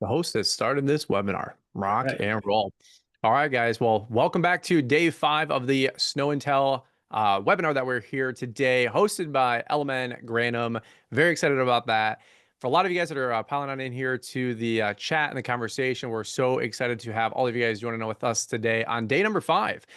The host has started this webinar. Rock Right. and roll. All right, guys. Well, welcome back to day 5 of the Snow and Tell webinar that we're here today, hosted by Elman Granum. Very excited about that. For a lot of you guys that are piling on in here to the chat and the conversation, we're so excited to have all of you guys joining in with us today on day number 5.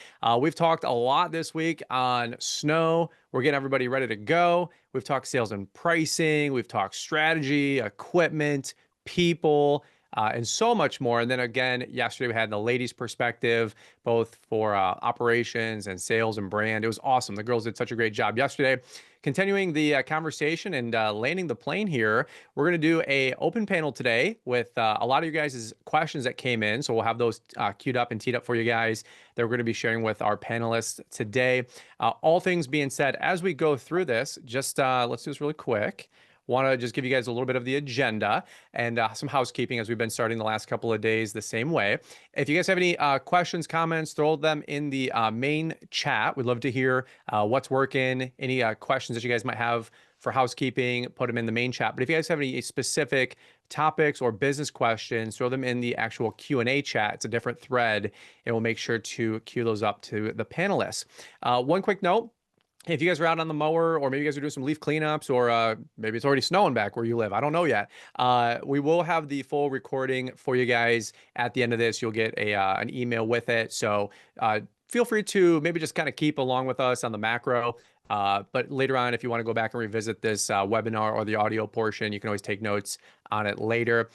We've talked a lot this week on snow. We're getting everybody ready to go. We've talked sales and pricing. We've talked strategy, equipment, people, and so much more. And then again, yesterday we had the ladies' perspective, both for operations and sales and brand. It was awesome. The girls did such a great job yesterday. Continuing the conversation and landing the plane here, we're going to do a open panel today with a lot of you guys' questions that came in. So we'll have those queued up and teed up for you guys that we're going to be sharing with our panelists today. All things being said, as we go through this, just let's do this really quick. Want to just give you guys a little bit of the agenda and some housekeeping as we've been starting the last couple of days the same way. If you guys have any questions, comments, throw them in the main chat. We'd love to hear what's working, any questions that you guys might have for housekeeping, put them in the main chat. But if you guys have any specific topics or business questions, throw them in the actual Q&A chat. It's a different thread, and we'll make sure to queue those up to the panelists. One quick note. If you guys are out on the mower, or maybe you guys are doing some leaf cleanups, or maybe it's already snowing back where you live, I don't know yet. We will have the full recording for you guys at the end of this. You'll get an email with it. So feel free to maybe just kind of keep along with us on the macro. But later on, if you want to go back and revisit this webinar or the audio portion, you can always take notes on it later.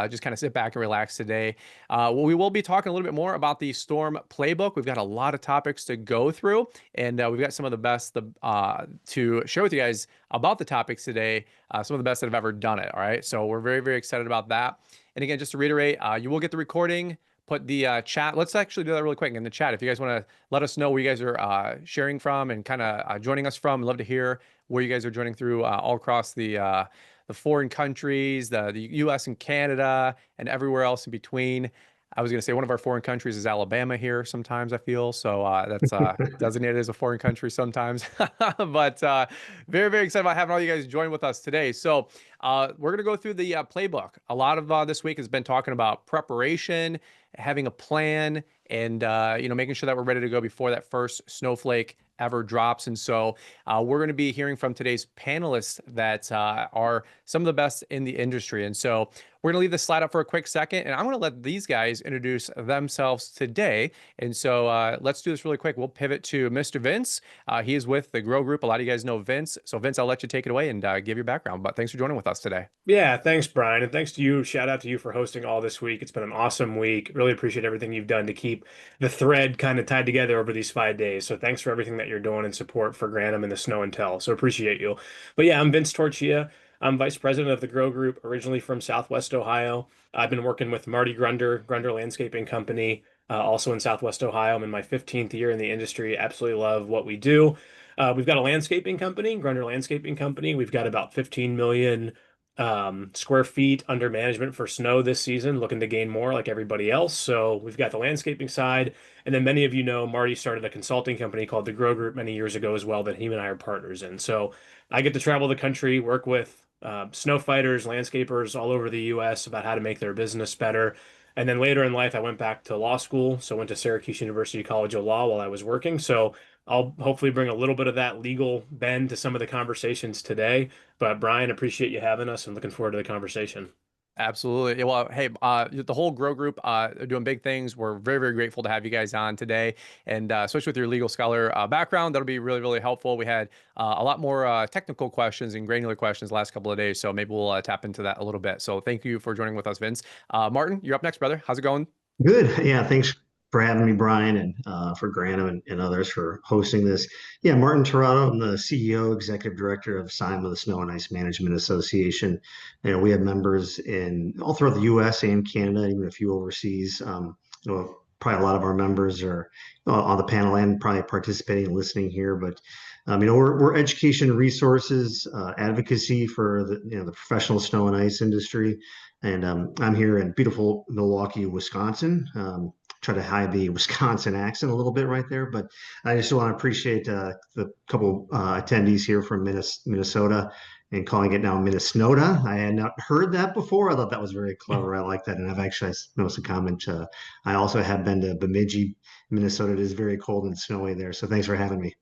Just kind of sit back and relax today. Well, we will be talking a little bit more about the Storm Playbook. We've got a lot of topics to go through, and we've got some of the best to share with you guys about the topics today, some of the best that have ever done it. All right. So we're very, very excited about that. And again, just to reiterate, you will get the recording. Put the chat. Let's actually do that really quick in the chat. If you guys want to let us know where you guys are sharing from and kind of joining us from, we'd love to hear where you guys are joining through all across the foreign countries, the U.S. and Canada, and everywhere else in between. I was going to say one of our foreign countries is Alabama here sometimes, I feel. So that's designated as a foreign country sometimes. But very, very excited about having all you guys join with us today. So we're going to go through the playbook. A lot of this week has been talking about preparation, having a plan, and making sure that we're ready to go before that first snowflake ever drops. And so we're going to be hearing from today's panelists that are some of the best in the industry. And so we're going to leave this slide up for a quick second, and I'm going to let these guys introduce themselves today. And so let's do this really quick. We'll pivot to Mr. Vince. He is with the Grow Group. A lot of you guys know Vince. So Vince, I'll let you take it away and give your background. But thanks for joining with us today. Yeah, thanks, Brian. And thanks to you. Shout out to you for hosting all this week. It's been an awesome week. Really appreciate everything you've done to keep the thread kind of tied together over these 5 days. So thanks for everything that you're doing and support for Granum and the Snow and Tell. So appreciate you. But yeah, I'm Vince Torchia. I'm vice president of the Grow Group, originally from Southwest Ohio. I've been working with Marty Grunder Landscaping Company, also in Southwest Ohio. I'm in my 15th year in the industry. Absolutely love what we do. We've got a landscaping company, Grunder Landscaping Company. We've got about 15 million square feet under management for snow this season, looking to gain more like everybody else. So we've got the landscaping side. And then many of you know Marty started a consulting company called the Grow Group many years ago as well that he and I are partners in. So I get to travel the country, work with snow fighters, landscapers all over the US about how to make their business better. And then later in life, I went back to law school. So I went to Syracuse University College of Law while I was working. So I'll hopefully bring a little bit of that legal bend to some of the conversations today. But Brian, appreciate you having us and looking forward to the conversation. Absolutely. Yeah, well, hey, the whole Grow Group are doing big things. We're very, very grateful to have you guys on today, and especially with your legal scholar background, that'll be really, really helpful. We had a lot more technical questions and granular questions the last couple of days, so maybe we'll tap into that a little bit. So thank you for joining with us, Vince. Martin, you're up next, brother. How's it going? Good. Yeah, thanks for having me, Brian, and for Graham and others for hosting this. Yeah, Martin Tirado, I'm the CEO, Executive Director of SIMA, the Snow and Ice Management Association. We have members in all throughout the U.S. and Canada, even a few overseas. Probably a lot of our members are on the panel and probably participating and listening here. But we're education resources, advocacy for the professional snow and ice industry. And I'm here in beautiful Milwaukee, Wisconsin. Try to hide the Wisconsin accent a little bit right there, but I just want to appreciate the couple attendees here from Minnesota and calling it now Minnesota. I had not heard that before. I thought that was very clever. I like that. And I've actually noticed a comment. I also have been to Bemidji, Minnesota. It is very cold and snowy there. So thanks for having me.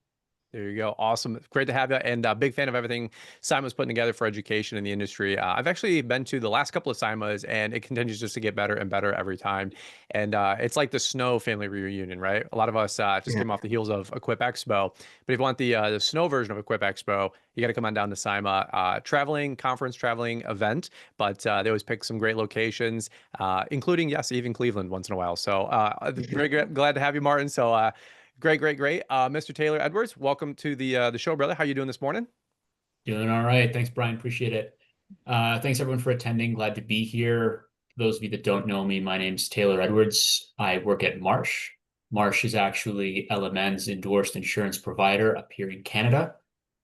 There you go. Awesome. Great to have you. And big fan of everything Simon's putting together for education in the industry. I've actually been to the last couple of Simas, and it continues just to get better and better every time. And it's like the Snow family reunion, right? A lot of us just Yeah. came off the heels of Equip Expo. But if you want the Snow version of Equip Expo, you got to come on down to Sima. Conference traveling event, but they always pick some great locations, including, yes, even Cleveland once in a while. So very glad to have you, Martin. So great. Mr. Taylor Edwards, welcome to the show, brother. How you doing this morning? Doing all right. Thanks, Brian. Appreciate it. Thanks everyone for attending. Glad to be here. For those of you that don't know me, my name's Taylor Edwards. I work at Marsh. Marsh is actually LMN's endorsed insurance provider up here in Canada.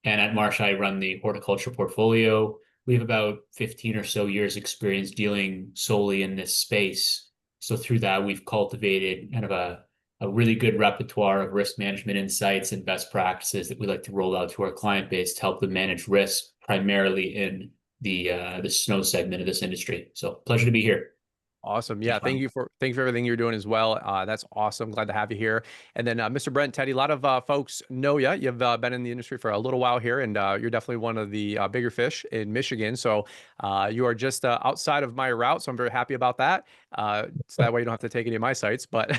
And at Marsh, I run the horticulture portfolio. We have about 15 or so years experience dealing solely in this space. So through that, we've cultivated kind of a really good repertoire of risk management insights and best practices that we like to roll out to our client base to help them manage risk, primarily in the snow segment of this industry. So pleasure to be here. Awesome. Yeah. Thanks, Thank Brian. you for everything you're doing as well. That's awesome. Glad to have you here. And then Mr. Brent Teddy, a lot of folks know you. You've been in the industry for a little while here, and you're definitely one of the bigger fish in Michigan. So you are just outside of my route. So I'm very happy about that. So that way you don't have to take any of my sites. But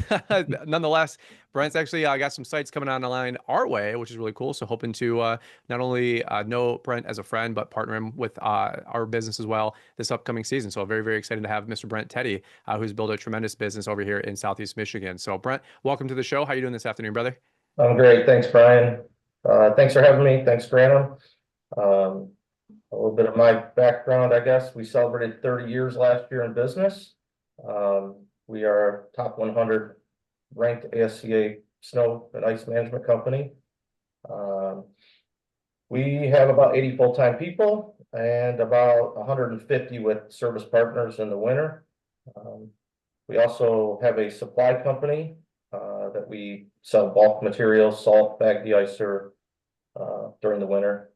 nonetheless, Brent's actually got some sites coming on the line our way, which is really cool. So hoping to not only know Brent as a friend, but partner him with our business as well this upcoming season. So very excited to have Mr. Brent Teddy, who's built a tremendous business over here in Southeast Michigan. So Brent, welcome to the show. How you doing this afternoon, brother? I'm great. Thanks, Brian. Thanks for having me. Thanks, Granum. A little bit of my background, I guess. We celebrated 30 years last year in business. We are top 100 ranked ASCA snow and ice management company. We have about 80 full-time people and about 150 with service partners in the winter. We also have a supply company that we sell bulk materials, salt, bag de-icer during the winter.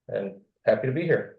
And happy to be here.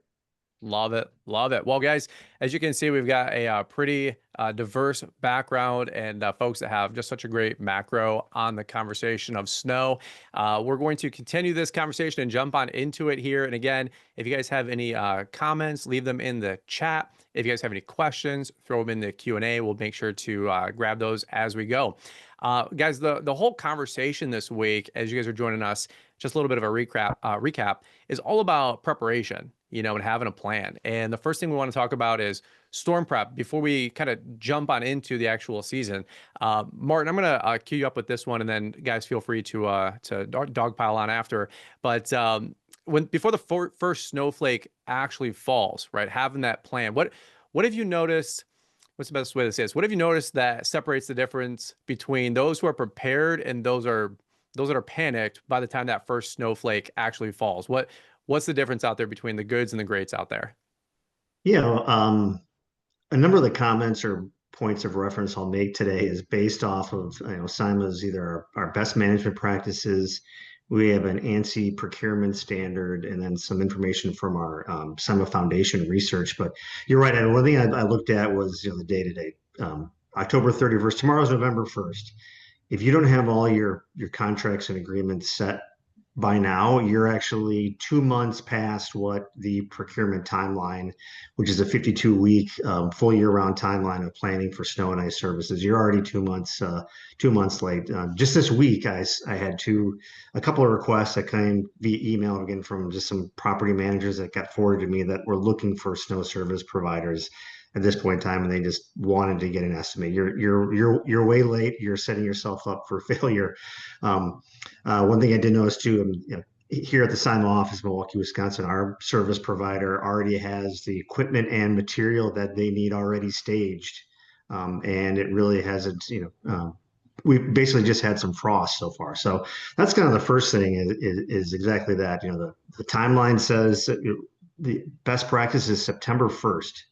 Love it. Well, guys, as you can see, we've got a pretty diverse background and folks that have just such a great macro on the conversation of snow. We're going to continue this conversation and jump on into it here. And again, if you guys have any comments, leave them in the chat. If you guys have any questions, throw them in the Q&A. We'll make sure to grab those as we go. Guys, the whole conversation this week, as you guys are joining us, just a little bit of a recap is all about preparation, and having a plan. And the first thing we want to talk about is storm prep before we kind of jump on into the actual season. Martin, I'm going to cue you up with this one, and then guys, feel free to dogpile on after. But before the first snowflake actually falls, right, having that plan, what have you noticed? What's the best way to say this? What have you noticed that separates the difference between those who are prepared and those that are panicked by the time that first snowflake actually falls? What's the difference out there between the goods and the greats out there? A number of the comments or points of reference I'll make today is based off of, Sima's either our best management practices. We have an ANSI procurement standard and then some information from our Sima Foundation research. But you're right. And one thing I looked at was, the day-to-day. October 31st, tomorrow's November 1st. If you don't have all your contracts and agreements set by now, you're actually 2 months past what the procurement timeline, which is a 52-week full year-round timeline of planning for snow and ice services. You're already 2 months late. Just this week, I had a couple of requests that came via email again from just some property managers that got forwarded to me that were looking for snow service providers at this point in time, and they just wanted to get an estimate. You're way late. You're setting yourself up for failure. One thing I did notice too, here at the Sima office, Milwaukee, Wisconsin, our service provider already has the equipment and material that they need already staged, and it really hasn't. We basically just had some frost so far, so that's kind of the first thing is exactly that. The timeline says that the best practice is September 1st.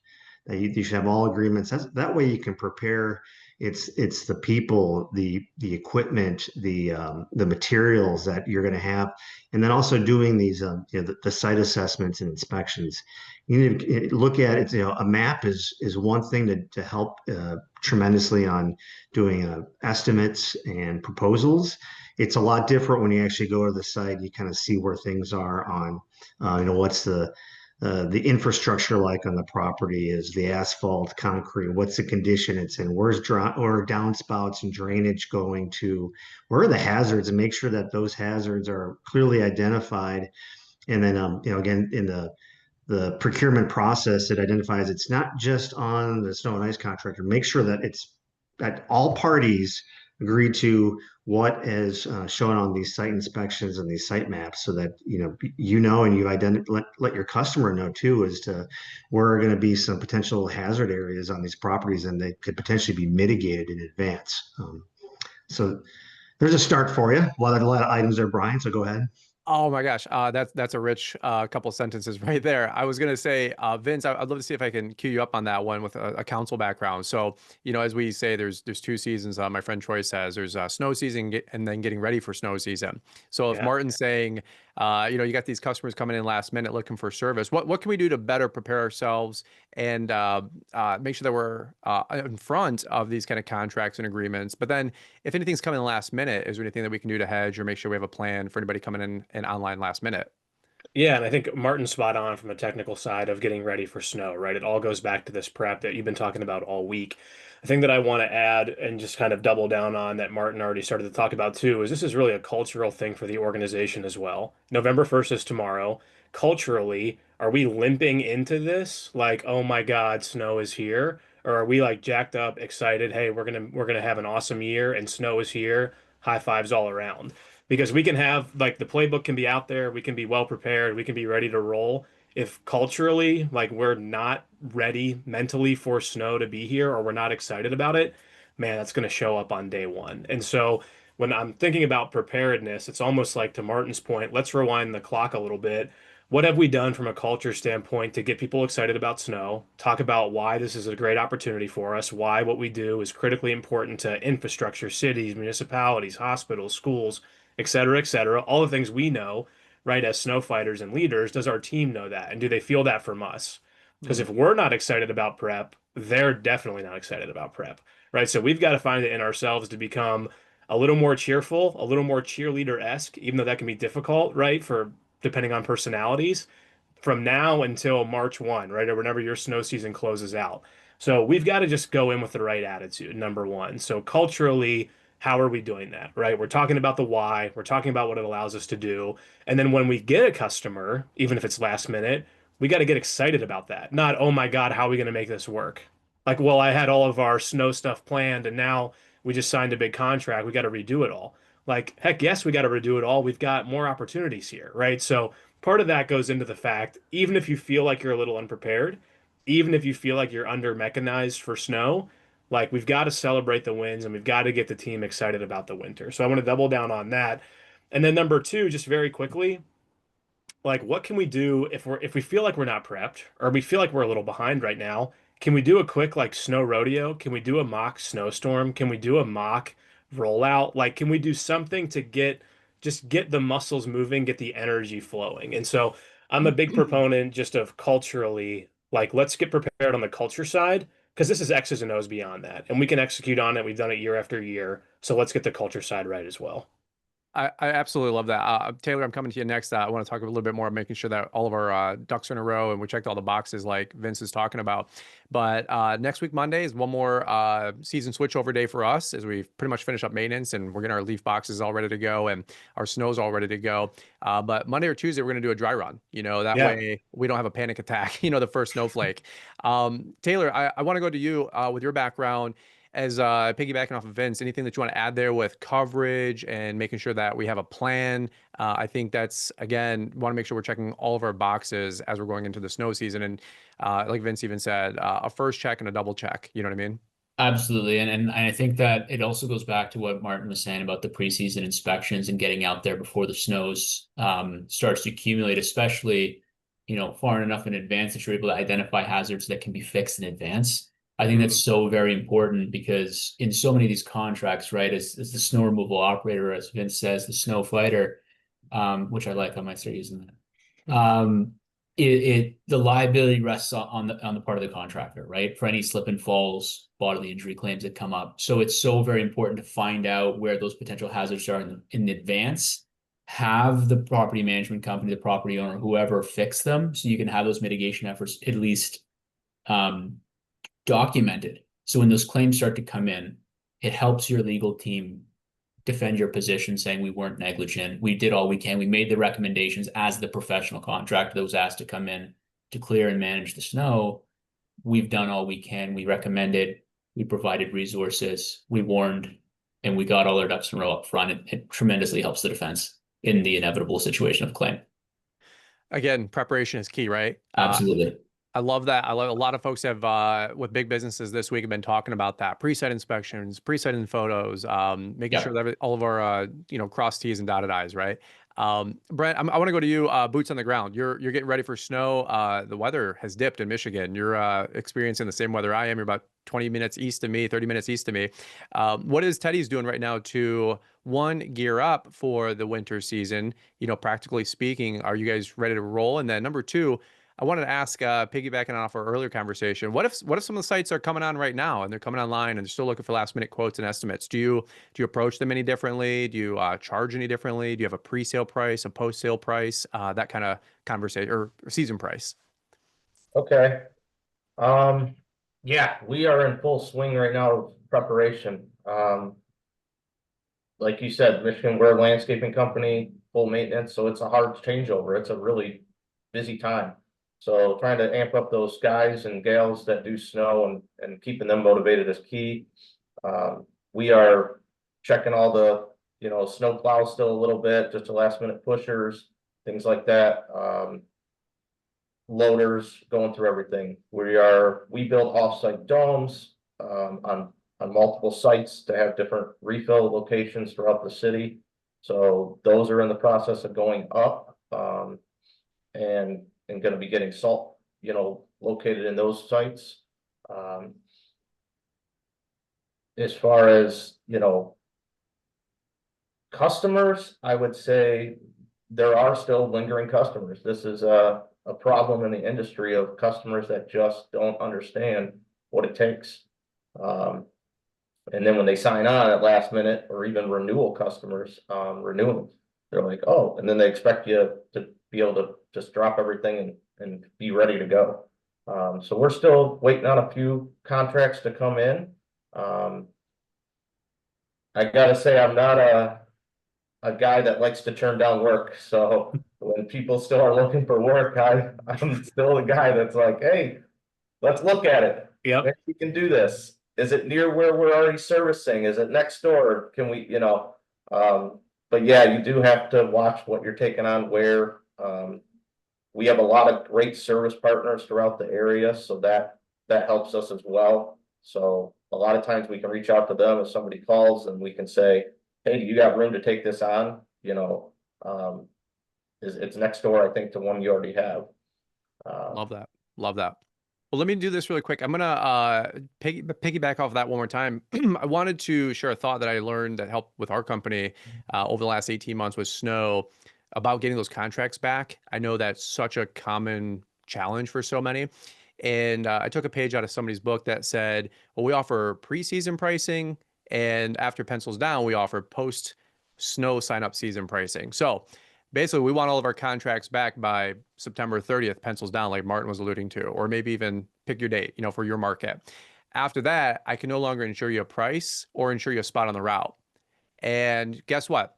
You should have all agreements. That way you can prepare, It's the people, the equipment, the materials that you're going to have, and then also doing these the site assessments and inspections. You need to look at it. A map is one thing to help tremendously on doing estimates and proposals. It's a lot different when you actually go to the site. You kind of see where things are on, what's the infrastructure like on the property, is the asphalt, concrete, what's the condition it's in, where's or downspouts and drainage going to, where are the hazards, and make sure that those hazards are clearly identified. And then, again, in the procurement process, it identifies it's not just on the snow and ice contractor. Make sure that it's that all parties agree to what is shown on these site inspections and these site maps, so that and you let your customer know too, as to where are going to be some potential hazard areas on these properties, and they could potentially be mitigated in advance. So there's a start for you. A lot of items there, Brian. So go ahead. Oh my gosh, that's a rich couple sentences right there. I was gonna say, Vince, I'd love to see if I can cue you up on that one with a council background. So, as we say, there's two seasons. My friend Troy says there's snow season and then getting ready for snow season. So if Yeah. Martin's saying, you got these customers coming in last minute looking for service, what can we do to better prepare ourselves and make sure that we're in front of these kind of contracts and agreements? But then, if anything's coming last minute, is there anything that we can do to hedge or make sure we have a plan for anybody coming in and online last minute? Yeah, and I think Martin's spot on from a technical side of getting ready for snow, right? It all goes back to this prep that you've been talking about all week. The thing that I want to add and just kind of double down on that Martin already started to talk about too is this is really a cultural thing for the organization as well. November 1st is tomorrow. Culturally, are we limping into this like, oh my God, snow is here? Or are we like jacked up, excited, hey, we're gonna have an awesome year and snow is here, high fives all around? Because we can have like the playbook can be out there, we can be well prepared, we can be ready to roll. If culturally, like we're not ready mentally for snow to be here or we're not excited about it, man, that's going to show up on day one. And so when I'm thinking about preparedness, it's almost like to Martin's point, let's rewind the clock a little bit. What have we done from a culture standpoint to get people excited about snow? Talk about why this is a great opportunity for us, why what we do is critically important to infrastructure, cities, municipalities, hospitals, schools, et cetera, et cetera. All the things we know, right, as snow fighters and leaders. Does our team know that? And do they feel that from us? Because Hmm. if we're not excited about prep, they're definitely not excited about prep, right? So we've got to find it in ourselves to become a little more cheerful, a little more cheerleader-esque, even though that can be difficult, right? For depending on personalities from now until March 1, right? Or whenever your snow season closes out. So we've got to just go in with the right attitude, number one. So culturally, how are we doing that, right? We're talking about the why, we're talking about what it allows us to do. And then when we get a customer, even if it's last minute, we got to get excited about that. Not, oh my God, how are we going to make this work? Like, well, I had all of our snow stuff planned and now we just signed a big contract. We got to redo it all. Like, heck yes, we got to redo it all. We've got more opportunities here, right? So part of that goes into the fact, even if you feel like you're a little unprepared, even if you feel like you're under mechanized for snow, like we've got to celebrate the wins and we've got to get the team excited about the winter. So I want to double down on that. And then number two, just very quickly, like what can we do if we feel like we're not prepped or we feel like we're a little behind right now? Can we do a quick like snow rodeo? Can we do a mock snowstorm? Can we do a mock rollout? Like can we do something to get the muscles moving, get the energy flowing? And so I'm a big proponent just of culturally like let's get prepared on the culture side because this is X's and O's beyond that. And we can execute on it. We've done it year after year. So let's get the culture side right as well. I absolutely love that. Taylor, I'm coming to you next. I want to talk a little bit more, making sure that all of our ducks are in a row and we checked all the boxes like Vince is talking about. But next week, Monday, is one more season switchover day for us as we pretty much finish up maintenance and we're getting our leaf boxes all ready to go and our snow's all ready to go. But Monday or Tuesday, we're going to do a dry run. That Yeah. way we don't have a panic attack, the first snowflake. Taylor, I want to go to you with your background as piggybacking off of Vince, anything that you want to add there with coverage and making sure that we have a plan? I think that's, again, want to make sure we're checking all of our boxes as we're going into the snow season. And like Vince even said, a first check and a double check. You know what I mean? Absolutely. And I think that it also goes back to what Martin was saying about the preseason inspections and getting out there before the snows starts to accumulate, especially, far enough in advance that you're able to identify hazards that can be fixed in advance. I think that's so very important because in so many of these contracts, right, as the snow removal operator, as Vince says, the snow fighter, which I like, I might start using that. The liability rests on the part of the contractor, right? For any slip and falls, bodily injury claims that come up. So it's so very important to find out where those potential hazards are in advance. Have the property management company, the property owner, whoever fix them, so you can have those mitigation efforts at least documented. So when those claims start to come in, it helps your legal team defend your position, saying we weren't negligent. We did all we can. We made the recommendations as the professional contractor that was asked to come in to clear and manage the snow. We've done all we can. We recommended, we provided resources, we warned, and we got all our ducks in a row up front. It tremendously helps the defense in the inevitable situation of claim. Again, preparation is key, right? Absolutely. I love that. I love a lot of folks have with big businesses this week have been talking about that pre-site inspections, pre-site in photos, making sure that all of our cross T's and dotted I's, right? Brent, I want to go to you. Boots on the ground. You're getting ready for snow. The weather has dipped in Michigan. You're experiencing the same weather I am. You're about 20 minutes east of me, 30 minutes east of me. What is Teddy's doing right now to one, gear up for the winter season? Practically speaking, are you guys ready to roll? And then number two, I wanted to ask, piggybacking off our earlier conversation, what if some of the sites are coming on right now and they're coming online and they're still looking for last minute quotes and estimates? Do you approach them any differently? Do you charge any differently? Do you have a pre-sale price, a post-sale price, that kind of conversation, or season price? Okay. Yeah, we are in full swing right now of preparation. Like you said, Michigan, we're a landscaping company, full maintenance, so it's a hard changeover. It's a really busy time. So trying to amp up those guys and gals that do snow and keeping them motivated is key. We are checking all the, snow plows still a little bit, just the last minute pushers, things like that. Loaders, going through everything. We build offsite domes on multiple sites to have different refill locations throughout the city. So those are in the process of going up and going to be getting salt, located in those sites. As far as, customers, I would say there are still lingering customers. This is a problem in the industry of customers that just don't understand what it takes. And then when they sign on at last minute, or even renewal customers, renewing, they're like, oh, and then they expect you to be able to just drop everything and be ready to go. So we're still waiting on a few contracts to come in. I gotta say, I'm not a guy that likes to turn down work. So when people still are looking for work, I'm still the guy that's like, hey, let's look at it. Yep. Maybe we can do this. Is it near where we're already servicing? Is it next door? Can we, but yeah, you do have to watch what you're taking on where. We have a lot of great service partners throughout the area, so that helps us as well. So a lot of times we can reach out to them if somebody calls and we can say, hey, do you got room to take this on? It's next door, I think, to one you already have. Love that. Love that. Well, let me do this really quick. I'm gonna piggyback off that one more time. I wanted to share a thought that I learned that helped with our company over the last 18 months with snow about getting those contracts back. I know that's such a common challenge for so many. And I took a page out of somebody's book that said, well, we offer preseason pricing, and after pencils down, we offer post snow sign up season pricing. So basically, we want all of our contracts back by September 30th, pencils down, like Martin was alluding to, or maybe even pick your date, for your market. After that, I can no longer insure you a price or insure you a spot on the route. And guess what?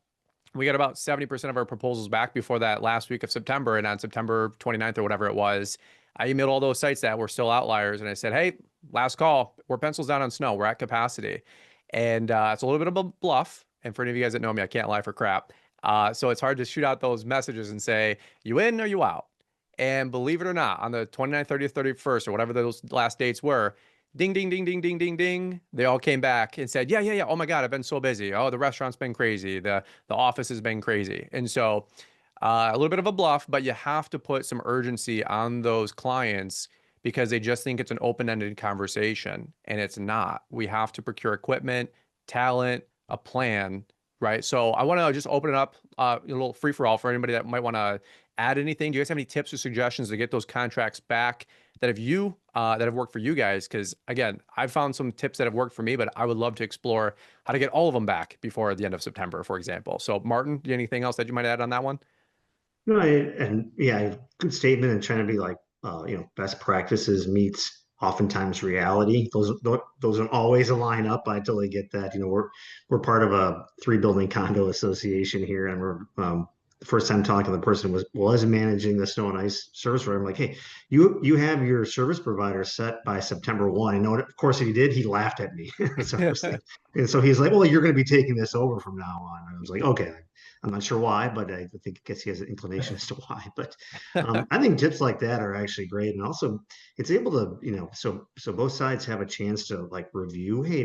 We got about 70% of our proposals back before that last week of September. And on September 29th or whatever it was, I emailed all those sites that were still outliers. And I said, hey, last call, we're pencils down on snow. We're at capacity. And it's a little bit of a bluff. And for any of you guys that know me, I can't lie for crap. So it's hard to shoot out those messages and say, you in or you out? And believe it or not, on the 29th, 30th, 31st, or whatever those last dates were, ding, ding, ding, ding, ding, ding, ding. They all came back and said, yeah. Oh my God, I've been so busy. Oh, the restaurant's been crazy. The office has been crazy. And so a little bit of a bluff, but you have to put some urgency on those clients because they just think it's an open-ended conversation, and it's not. We have to procure equipment, talent, a plan, right? So I want to just open it up, a little free for all for anybody that might want to add anything. Do you guys have any tips or suggestions to get those contracts back that have worked for you guys? Because again, I've found some tips that have worked for me, but I would love to explore how to get all of them back before the end of September, for example. So Martin, do you have anything else that you might add on that one? No, and yeah, good statement. And trying to be like, best practices meets oftentimes reality. Those don't always align up. I totally get that. We're part of a 3 building condo association here, and we're the first time talking to the person was managing the snow and ice service provider. I'm like, hey, you have your service provider set by September 1. And of course, if he did, he laughed at me. So first thing. And so he's like, well, you're going to be taking this over from now on. And I was like, okay. I'm not sure why, but I guess he has an inclination as to why. But I think tips like that are actually great, and also it's able to, so both sides have a chance to like review. Hey,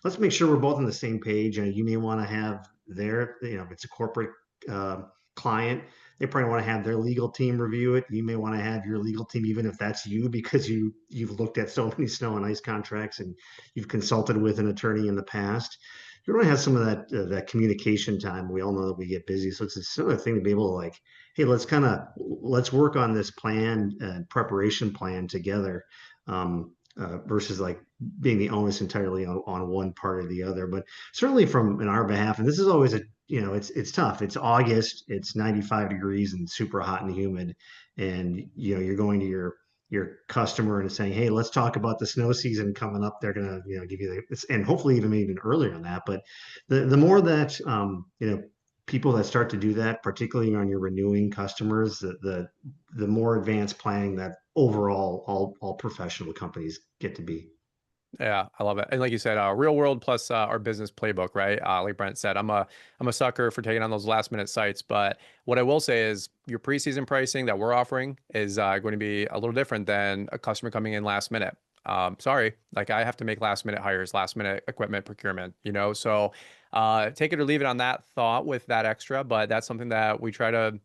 let's make sure we're both on the same page. And you may want to have if it's a corporate uh, client, they probably want to have their legal team review it. You may want to have your legal team, even if that's you, because you've looked at so many snow and ice contracts and you've consulted with an attorney in the past. You want to have some of that communication time. We all know that we get busy, so it's a similar thing to be able to like, hey, let's work on this plan and preparation plan together, versus like being the onus entirely on one part or the other. But certainly from in our behalf, and this is always it's tough. It's August, it's 95 degrees and super hot and humid, and you're going to your customer and saying, hey, let's talk about the snow season coming up. They're going to, give you and hopefully even earlier than that. But the more that, people that start to do that, particularly on your renewing customers, the more advanced planning that overall all professional companies get to be. Yeah, I love it. And like you said, real world plus our business playbook, right? Like Brent said, I'm a sucker for taking on those last minute sites. But what I will say is your preseason pricing that we're offering is going to be a little different than a customer coming in last minute. Sorry, like I have to make last minute hires, last minute equipment procurement, so take it or leave it on that thought with that extra, but that's something that we try to,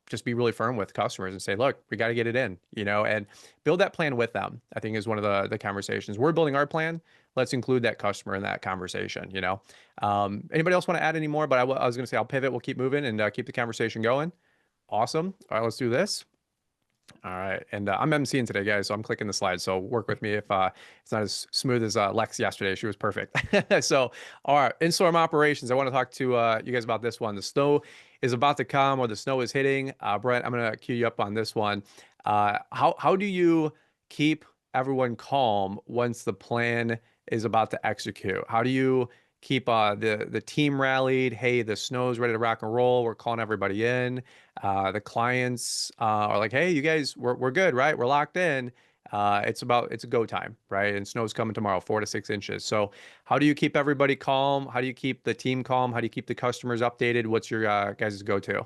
just be really firm with customers and say, look, we got to get it in, and build that plan with them. I think is one of the conversations. We're building our plan. Let's include that customer in that conversation. Anybody else want to add any more? But I was going to say, I'll pivot. We'll keep moving and keep the conversation going. Awesome. All right, let's do this. All right, and I'm emceeing today, guys, so I'm clicking the slides. So work with me if it's not as smooth as Lex yesterday. She was perfect. So, all right, in-storm operations. I want to talk to you guys about this one. The snow is about to come, or the snow is hitting. Brent, I'm gonna cue you up on this one. How do you keep everyone calm once the plan is about to execute? How do you keep the team rallied? Hey, the snow's ready to rock and roll. We're calling everybody in. The clients are like, hey, you guys, we're good, right? We're locked in. It's a go time, right? And snow's coming tomorrow, 4 to 6 inches. So how do you keep everybody calm? How do you keep the team calm? How do you keep the customers updated? What's your guys' go-to?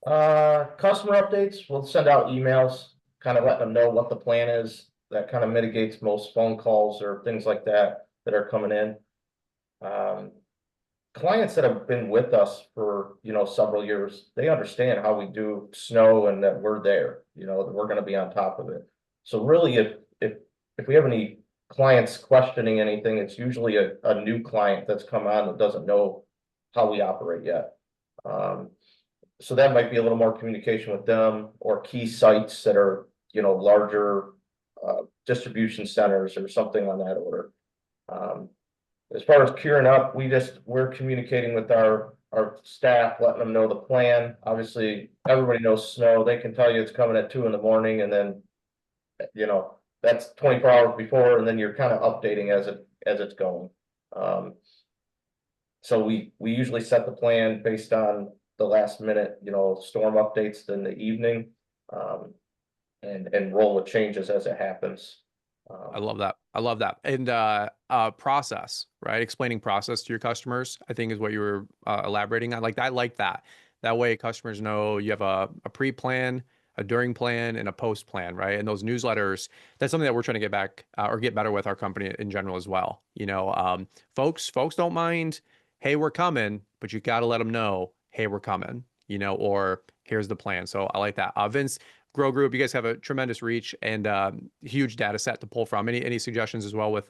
Customer updates, we'll send out emails, kind of letting them know what the plan is. That kind of mitigates most phone calls or things like that are coming in. Clients that have been with us for, several years, they understand how we do snow and that we're there, that we're going to be on top of it. So really, if we have any clients questioning anything, it's usually a new client that's come on that doesn't know how we operate yet. So that might be a little more communication with them, or key sites that are, larger distribution centers or something on that order. As far as curing up, we're communicating with our staff, letting them know the plan. Obviously, everybody knows snow. They can tell you it's coming at 2 in the morning, and then, that's 24 hours before, and then you're kind of updating as it's going. So we usually set the plan based on the last minute, storm updates in the evening, and roll with changes as it happens. I love that. I love that. And process, right? Explaining process to your customers, I think is what you were elaborating on. I like that. That way customers know you have a pre-plan, a during plan, and a post plan, right? And those newsletters, that's something that we're trying to get back or get better with our company in general as well. Folks don't mind, hey, we're coming, but you got to let them know, hey, we're coming, or here's the plan. So I like that. Vince, grow group. You guys have a tremendous reach and huge data set to pull from. Any suggestions as well with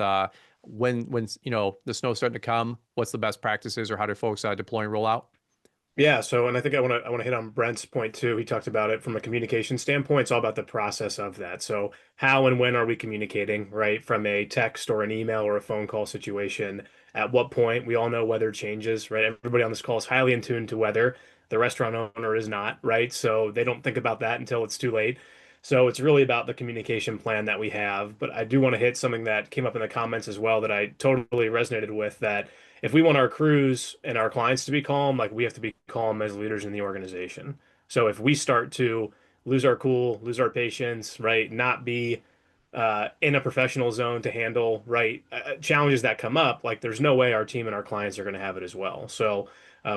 when the snow's starting to come? What's the best practices, or how do folks deploy and roll out? Yeah, so and I think I want to hit on Brent's point too. He talked about it from a communication standpoint. It's all about the process of that. So how and when are we communicating, right? From a text or an email or a phone call situation. At what point? We all know weather changes, right? Everybody on this call is highly in tune to weather. The restaurant owner is not, right? So they don't think about that until it's too late. So it's really about the communication plan that we have. But I do want to hit something that came up in the comments as well that I totally resonated with, that if we want our crews and our clients to be calm, like we have to be calm as leaders in the organization. So if we start to lose our cool, lose our patience, right, not be in a professional zone to handle right challenges that come up, like there's no way our team and our clients are going to have it as well. So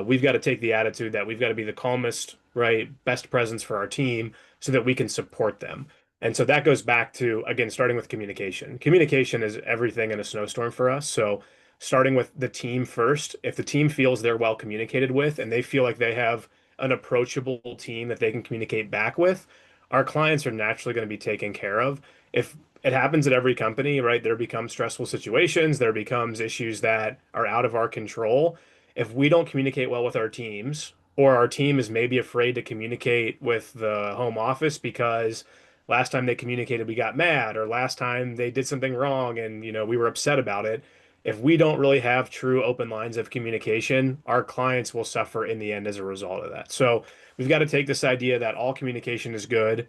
we've got to take the attitude that we've got to be the calmest, right, best presence for our team so that we can support them. And so that goes back to, again, starting with communication. Communication is everything in a snowstorm for us. So starting with the team first, if the team feels they're well communicated with and they feel like they have an approachable team that they can communicate back with, our clients are naturally going to be taken care of. If it happens at every company, right, there becomes stressful situations, there becomes issues that are out of our control. If we don't communicate well with our teams, or our team is maybe afraid to communicate with the home office because last time they communicated we got mad, or last time they did something wrong and we were upset about it. If we don't really have true open lines of communication, our clients will suffer in the end as a result of that. So we've got to take this idea that all communication is good.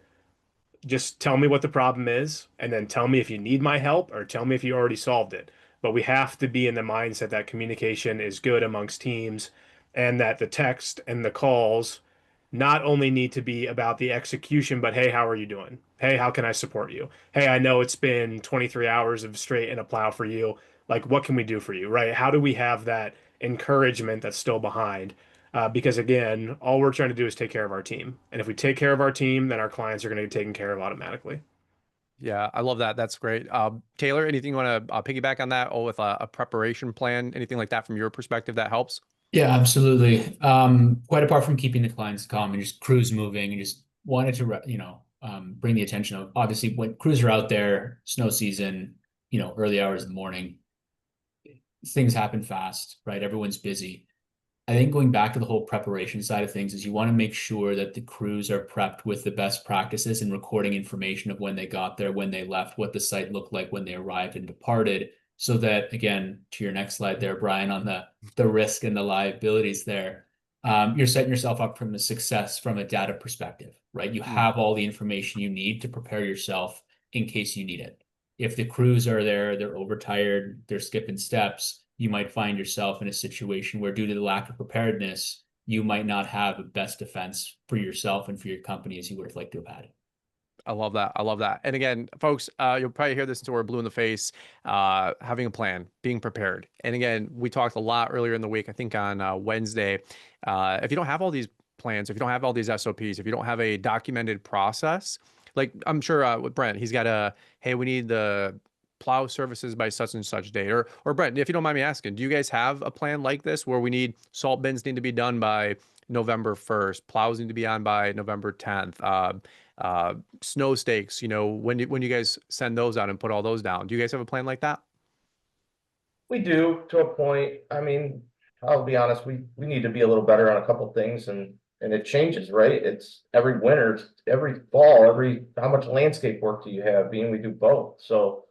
Just tell me what the problem is, and then tell me if you need my help or tell me if you already solved it. But we have to be in the mindset that communication is good amongst teams, and that the text and the calls not only need to be about the execution, but hey, how are you doing? Hey, how can I support you? Hey, I know it's been 23 hours of straight in a plow for you. Like, what can we do for you, right? How do we have that encouragement that's still behind? Because again, all we're trying to do is take care of our team. And if we take care of our team, then our clients are going to be taken care of automatically. Yeah, I love that. That's great. Taylor, anything you want to piggyback on that, or with a preparation plan, anything like that from your perspective that helps? Yeah, absolutely. Quite apart from keeping the clients calm and just crews moving, and just wanted to, bring the attention of, obviously when crews are out there, snow season, early hours in the morning, things happen fast, right? Everyone's busy. I think going back to the whole preparation side of things is you want to make sure that the crews are prepped with the best practices and recording information of when they got there, when they left, what the site looked like when they arrived and departed. So that, again, to your next slide there, Brian, on the risk and the liabilities there, you're setting yourself up from the success from a data perspective, right? You have all the information you need to prepare yourself in case you need it. If the crews are there, they're overtired, they're skipping steps, you might find yourself in a situation where, due to the lack of preparedness, you might not have a best defense for yourself and for your company as you would have liked to have had. I love that. I love that. And again, folks, you'll probably hear this until we're blue in the face. Having a plan, being prepared. And again, we talked a lot earlier in the week, I think on Wednesday. If you don't have all these plans, if you don't have all these SOPs, if you don't have a documented process, like I'm sure with Brent, he's got hey, we need the plow services by such and such date. Or Brent, if you don't mind me asking, do you guys have a plan like this where we need salt bins need to be done by November 1st, plows need to be on by November 10th? Snow stakes, when you guys send those out and put all those down, do you guys have a plan like that? We do, to a point. I mean, I'll be honest, we need to be a little better on a couple things, and it changes, right? It's every winter, every fall, how much landscape work do you have? Being we do both. So,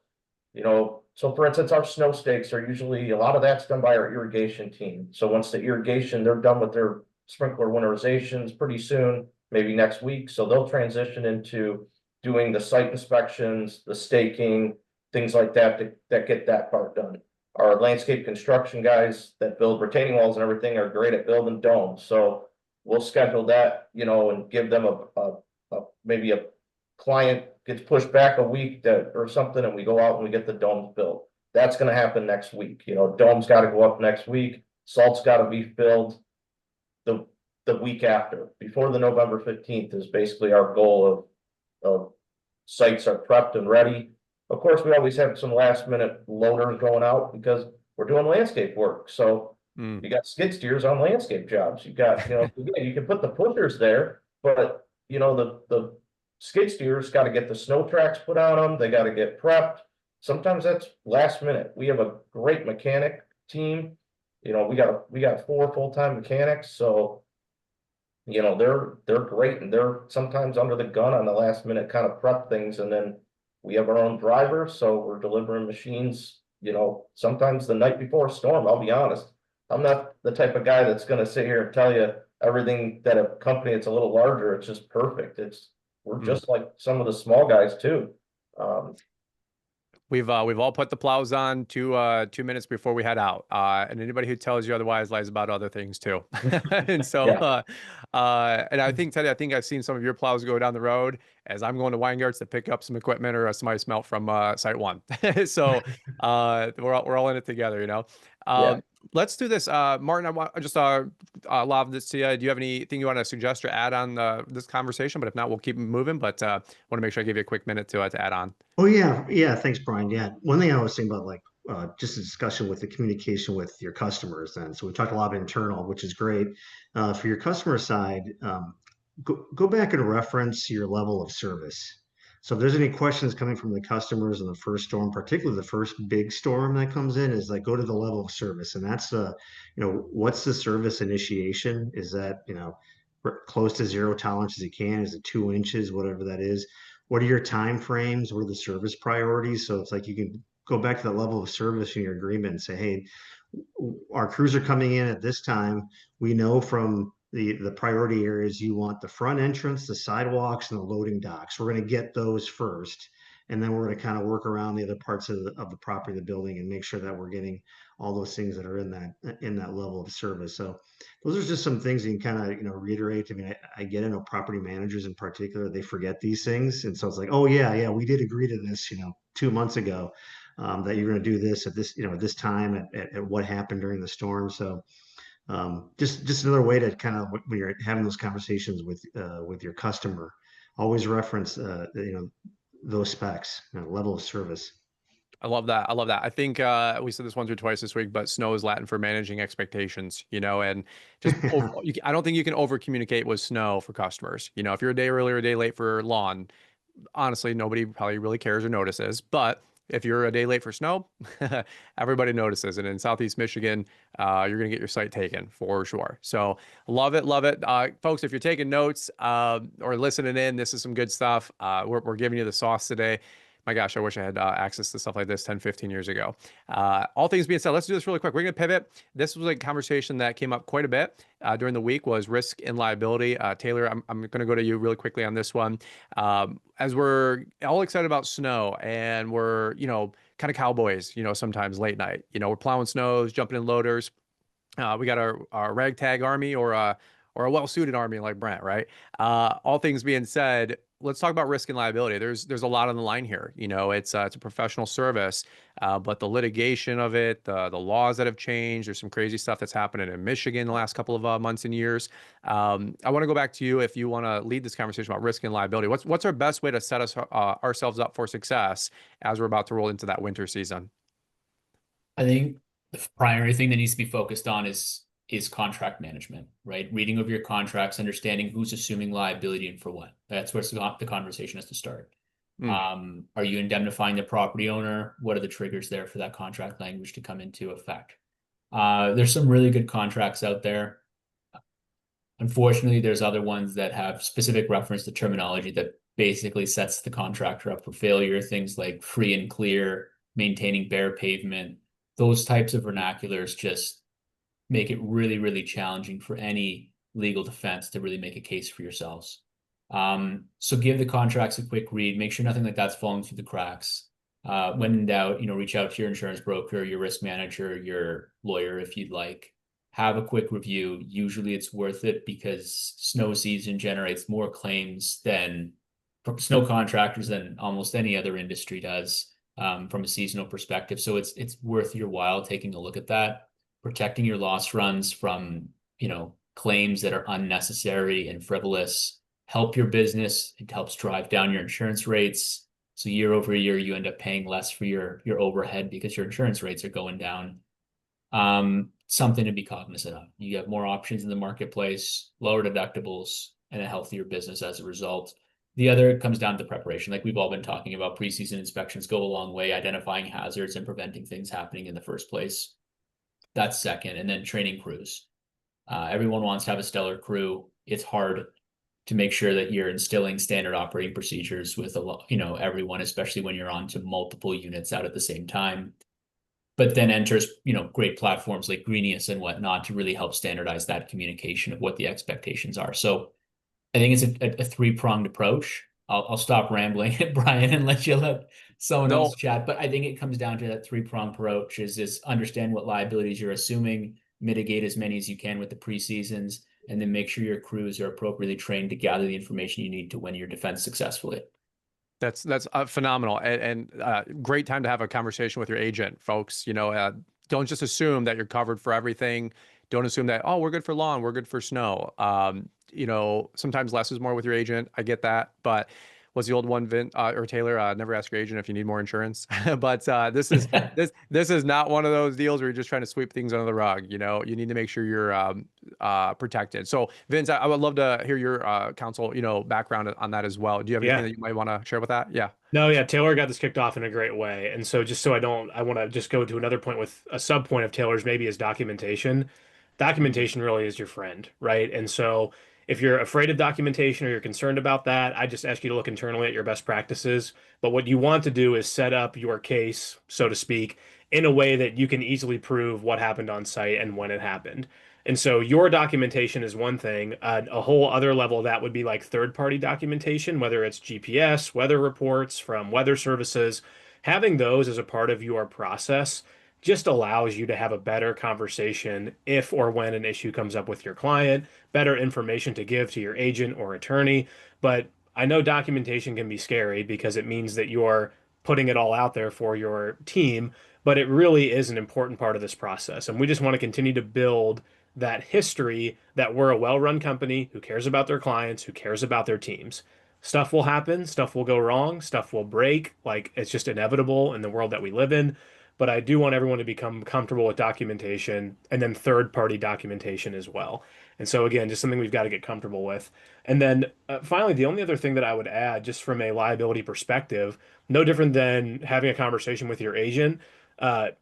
so for instance, our snow stakes are usually, a lot of that's done by our irrigation team. So once the irrigation, they're done with their sprinkler winterizations pretty soon, maybe next week. So they'll transition into doing the site inspections, the staking, things like that get that part done. Our landscape construction guys that build retaining walls and everything are great at building domes. So we'll schedule that, and give them maybe a client gets pushed back a week or something, and we go out and we get the domes built. That's going to happen next week. Domes got to go up next week. Salt's got to be filled the week after. Before the November 15th is basically our goal of sites are prepped and ready. Of course, we always have some last minute loaders going out because we're doing landscape work. So you got skid steers on landscape jobs. You got, again, you can put the pushers there, but the skid steers got to get the snow tracks put on them. They got to get prepped. Sometimes that's last minute. We have a great mechanic team. You know, we got 4 full-time mechanics, so you know, they're great, and they're sometimes under the gun on the last minute kind of prep things. And then we have our own driver, so we're delivering machines, you know, sometimes the night before a storm. I'll be honest, I'm not the type of guy that's going to sit here and tell you everything that a company that's a little larger, it's just perfect. We're just like some of the small guys too. We've all put the plows on 2 minutes before we head out. And anybody who tells you otherwise lies about other things too. And so, Yeah. and I think, Teddy, I think I've seen some of your plows go down the road as I'm going to Weingarts to pick up some equipment or some ice melt from site one. So we're all in it together, you know. Yeah. Let's do this. Martin, I want just lob this to you. Do you have anything you want to suggest or add on this conversation? But if not, we'll keep moving. But want to make sure I give you a quick minute to add on. Oh yeah, yeah. Thanks, Brian. Yeah, one thing I was thinking about, like, just a discussion with the communication with your customers. Then, so we talked a lot of internal, which is great. For your customer side, go back and reference your level of service. So if there's any questions coming from the customers in the first storm, particularly the first big storm that comes in, is like go to the level of service, and that's what's the service initiation? Is that close to zero tolerance as you can? Is it 2 inches, whatever that is? What are your time frames? What are the service priorities? So it's like you can go back to the level of service in your agreement and say, hey, our crews are coming in at this time. We know from the priority areas you want the front entrance, the sidewalks, and the loading docks. We're going to get those first, and then we're going to kind of work around the other parts of the property, the building, and make sure that we're getting all those things that are in that level of service. So those are just some things you can kind of reiterate. I mean, I get it. Property managers in particular, they forget these things, and so it's like, oh yeah, we did agree to this 2 months ago, that you're going to do this at this at this time at what happened during the storm. So just another way to kind of, when you're having those conversations with your customer, always reference those specs, level of service. I love that. I love that. I think we said this once or twice this week, but snow is Latin for managing expectations, and just I don't think you can over communicate with snow for customers. If you're a day early or a day late for lawn, honestly, nobody probably really cares or notices. But if you're a day late for snow, everybody notices. And in Southeast Michigan, you're going to get your site taken for sure. So love it. Love it. Folks, if you're taking notes or listening in, this is some good stuff. We're giving you the sauce today. My gosh, I wish I had access to stuff like this 10, 15 years ago. All things being said, let's do this really quick. We're going to pivot. This was a conversation that came up quite a bit during the week, was risk and liability. Taylor, I'm going to go to you really quickly on this one. As we're all excited about snow and we're, kind of cowboys, sometimes late night, we're plowing snows, jumping in loaders. We got our ragtag army or a well-suited army like Brent, right? All things being said, let's talk about risk and liability. There's a lot on the line here. It's a professional service, but the litigation of it, the laws that have changed, there's some crazy stuff that's happening in Michigan the last couple of months and years. I want to go back to you if you want to lead this conversation about risk and liability. What's our best way to set ourselves up for success as we're about to roll into that winter season? I think the primary thing that needs to be focused on is contract management, right? Reading over your contracts, understanding who's assuming liability and for what. That's where the conversation has to start. Are you indemnifying the property owner? What are the triggers there for that contract language to come into effect? There's some really good contracts out there. Unfortunately, there's other ones that have specific reference to terminology that basically sets the contractor up for failure. Things like free and clear, maintaining bare pavement, those types of vernaculars just make it really, really challenging for any legal defense to really make a case for yourselves. So give the contracts a quick read, make sure nothing like that's falling through the cracks. When in doubt, reach out to your insurance broker, your risk manager, your lawyer, if you'd like. Have a quick review. Usually it's worth it because snow season generates more claims than snow contractors than almost any other industry does, from a seasonal perspective. So it's worth your while taking a look at that. Protecting your loss runs from, claims that are unnecessary and frivolous. Help your business. It helps drive down your insurance rates. So year over year, you end up paying less for your overhead because your insurance rates are going down. Something to be cognizant of. You have more options in the marketplace, lower deductibles, and a healthier business as a result. The other comes down to preparation. Like we've all been talking about, preseason inspections go a long way, identifying hazards and preventing things happening in the first place. That's second. And then training crews. Everyone wants to have a stellar crew. It's hard to make sure that you're instilling standard operating procedures with everyone, especially when you're on to multiple units out at the same time. But then enters, great platforms like Greenius and whatnot to really help standardize that communication of what the expectations are. So I think it's a three-pronged approach. I'll stop rambling, Brian, and let someone No, else chat. But I think it comes down to that three-pronged approach is understand what liabilities you're assuming, mitigate as many as you can with the preseasons, and then make sure your crews are appropriately trained to gather the information you need to win your defense successfully. that's phenomenal, and great time to have a conversation with your agent, folks. Don't just assume that you're covered for everything. Don't assume that, oh, we're good for lawn, we're good for snow. Sometimes less is more with your agent. I get that, but what's the old one, Vin or Taylor? Never ask your agent if you need more insurance. But this is not one of those deals where you're just trying to sweep things under the rug. You need to make sure you're protected. So, Vince, I would love to hear your counsel, background on that as well. Do you have anything Yeah. that you might want to share with that? Yeah. No, yeah, Taylor got this kicked off in a great way. And so just so I want to just go to another point with a sub point of Taylor's maybe is documentation. Documentation really is your friend, right? And so if you're afraid of documentation or you're concerned about that, I just ask you to look internally at your best practices. But what you want to do is set up your case, so to speak, in a way that you can easily prove what happened on site and when it happened. And so your documentation is one thing. A whole other level of that would be like third-party documentation, whether it's GPS, weather reports from weather services. Having those as a part of your process just allows you to have a better conversation if or when an issue comes up with your client, better information to give to your agent or attorney. But I know documentation can be scary because it means that you're putting it all out there for your team, but it really is an important part of this process. And we just want to continue to build that history that we're a well-run company who cares about their clients, who cares about their teams. Stuff will happen, stuff will go wrong, stuff will break. Like it's just inevitable in the world that we live in. But I do want everyone to become comfortable with documentation and then third-party documentation as well. And so again, just something we've got to get comfortable with. And then finally, the only other thing that I would add, just from a liability perspective, no different than having a conversation with your agent.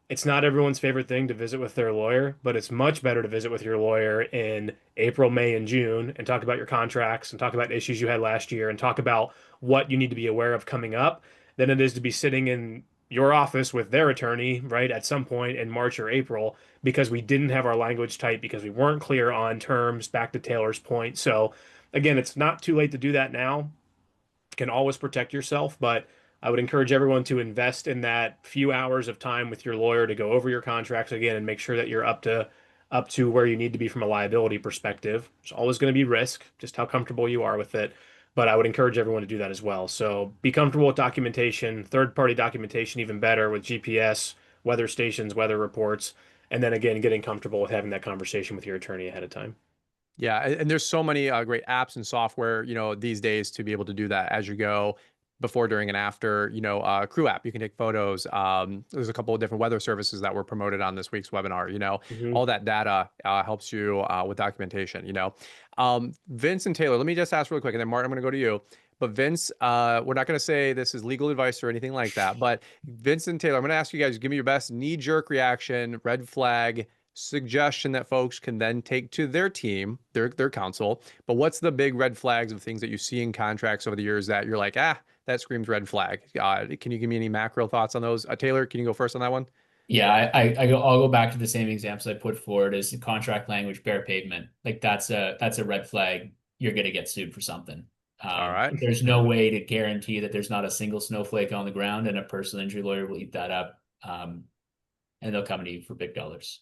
It's not everyone's favorite thing to visit with their lawyer, but it's much better to visit with your lawyer in April, May, and June and talk about your contracts and talk about issues you had last year and talk about what you need to be aware of coming up than it is to be sitting in your office with their attorney, right, at some point in March or April because we didn't have our language tight because we weren't clear on terms, back to Taylor's point. So, again, it's not too late to do that now. You can always protect yourself, but I would encourage everyone to invest in that few hours of time with your lawyer to go over your contracts again and make sure that you're up to where you need to be from a liability perspective. There's always going to be risk, just how comfortable you are with it. But I would encourage everyone to do that as well. So be comfortable with documentation, third-party documentation, even better with GPS, weather stations, weather reports, and then again, getting comfortable with having that conversation with your attorney ahead of time. Yeah, and there's so many great apps and software, these days to be able to do that as you go, before, during, and after. Crew app, you can take photos. There's a couple of different weather services that were promoted on this week's webinar. Mhm. All that data helps you with documentation. Vince and Taylor, let me just ask really quick, and then Martin, I'm going to go to you. But Vince, we're not going to say this is legal advice or anything like that. But Vince and Taylor, I'm going to ask you guys, give me your best knee-jerk reaction, red flag suggestion that folks can then take to their team, their counsel. But what's the big red flags of things that you see in contracts over the years that you're like, that screams red flag? Can you give me any macro thoughts on those? Taylor, can you go first on that one? Yeah, I'll go back to the same examples I put forward as the contract language, bare pavement. Like that's a red flag. You're gonna get sued for something. All right. There's no way to guarantee that there's not a single snowflake on the ground, and a personal injury lawyer will eat that up. And they'll come to you for big dollars.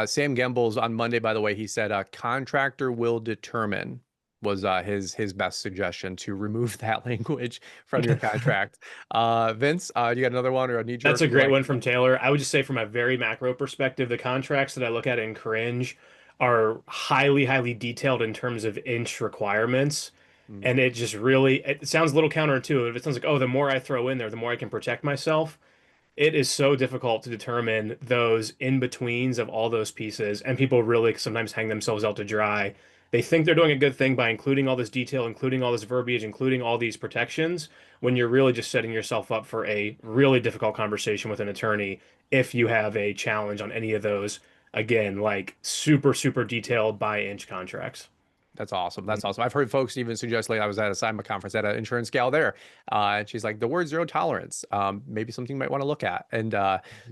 Sam Gemble's on Monday, by the way, he said contractor will determine was his best suggestion to remove that language from your contract. Vince, you got another one or a knee jerk? That's a great one from Taylor. I would just say from a very macro perspective, the contracts that I look at in Cringe are highly, highly detailed in terms of inch requirements. Mm. And it sounds a little counterintuitive. It sounds like, oh, the more I throw in there, the more I can protect myself. It is so difficult to determine those in betweens of all those pieces. And people really sometimes hang themselves out to dry they think they're doing a good thing by including all this detail, including all this verbiage, including all these protections, when you're really just setting yourself up for a really difficult conversation with an attorney if you have a challenge on any of those, again, like super, super detailed by inch contracts. That's awesome. That's awesome. I've heard folks even suggest, like I was at a SIMA conference at an insurance gal there, and she's like, the word zero tolerance, maybe something you might want to look at. And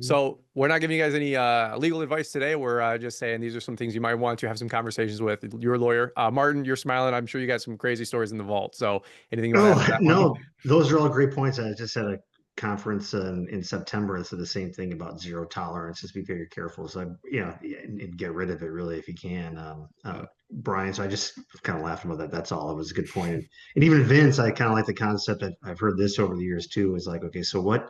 so we're not giving you guys any legal advice today. We're just saying these are some things you might want to have some conversations with your lawyer. Martin, you're smiling. I'm sure you got some crazy stories in the vault. So anything you want to add Oh, to that one? no, those are all great points. I just had a conference in September and said the same thing about zero tolerance. Just be very careful. So, and get rid of it really if you can. Brian, so I just kind of laughed about that. That's all. It was a good point. And even Vince, I kind of like the concept. I've heard this over the years too, is like, okay, so what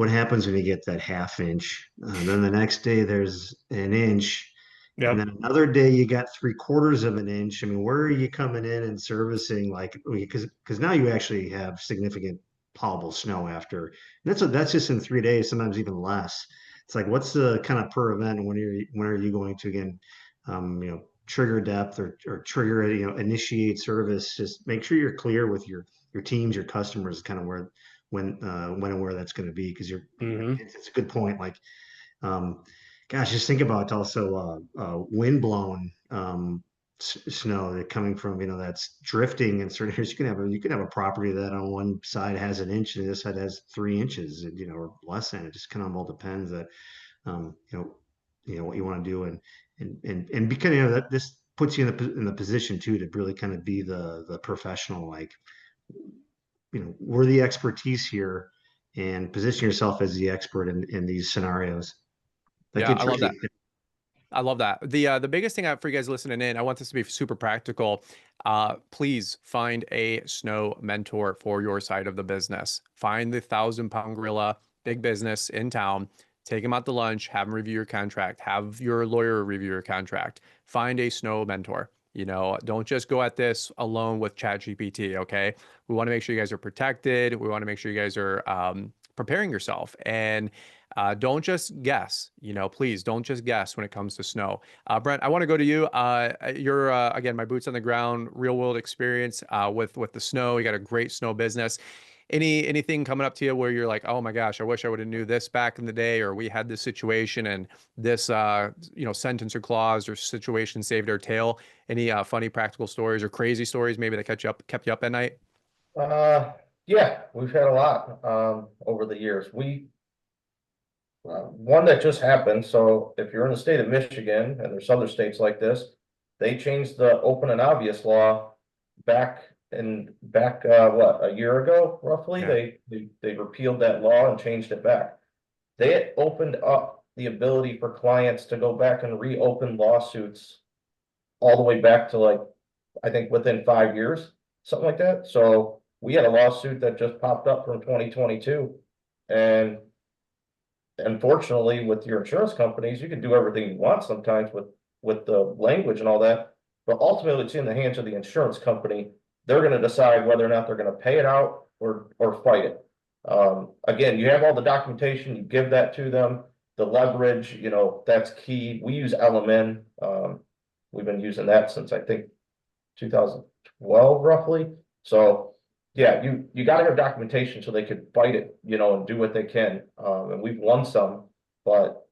happens when you get that half inch? Then the next day there's an inch. And Yep. then another day you got 3/4 of an inch. I mean, where are you coming in and servicing? Like, because now you actually have significant plowable snow after. And that's just in 3 days, sometimes even less. It's like, what's the kind of per event? And when are you going to again, trigger depth or trigger, initiate service? Just make sure you're clear with your teams, your customers, kind of when and where that's going to be. Because Hmm. it's a good point. Like, um, gosh, just think about also windblown snow that coming from that's drifting in certain areas. You can have a property that on one side has an inch and the other side has 3 inches, and or less than. It just kind of all depends that um, you know what you want to do, and because that this puts you in the position too to really kind of be the professional, like we're the expertise here, and position yourself as the expert in these scenarios that Yeah, get I love that. tricky. I love that. The biggest thing for you guys listening in, I want this to be super practical. Please find a snow mentor for your side of the business. Find the 1,000-pound gorilla, big business in town. Take them out to lunch. Have them review your contract. Have your lawyer review your contract. Find a snow mentor. Don't just go at this alone with ChatGPT. Okay, we want to make sure you guys are protected. We want to make sure you guys are preparing yourself and don't just guess, please don't just guess when it comes to snow. Brent, I want to go to you. You're, again, my boots on the ground, real world experience with the snow. You got a great snow business. Anything coming up to you where you're like, oh my gosh, I wish I would have knew this back in the day, or we had this situation and this, sentence or clause or situation saved our tail. Any funny practical stories or crazy stories maybe that kept you up at night? Yeah, we've had a lot over the years. One that just happened. So if you're in the state of Michigan and there's other states like this, they changed the open and obvious law what, a year ago, roughly. Yeah. They repealed that law and changed it back. They opened up the ability for clients to go back and reopen lawsuits all the way back to, like, I think within 5 years, something like that. So we had a lawsuit that just popped up from 2022, and unfortunately, with your insurance companies, you can do everything you want sometimes with the language and all that. But ultimately, it's in the hands of the insurance company. They're going to decide whether or not they're going to pay it out or fight it. Again, you have all the documentation, you give that to them. The leverage, that's key. We use LMN. We've been using that since I think 2012 roughly. So yeah, you got to have documentation so they could fight it, and do what they can. And we've won some, but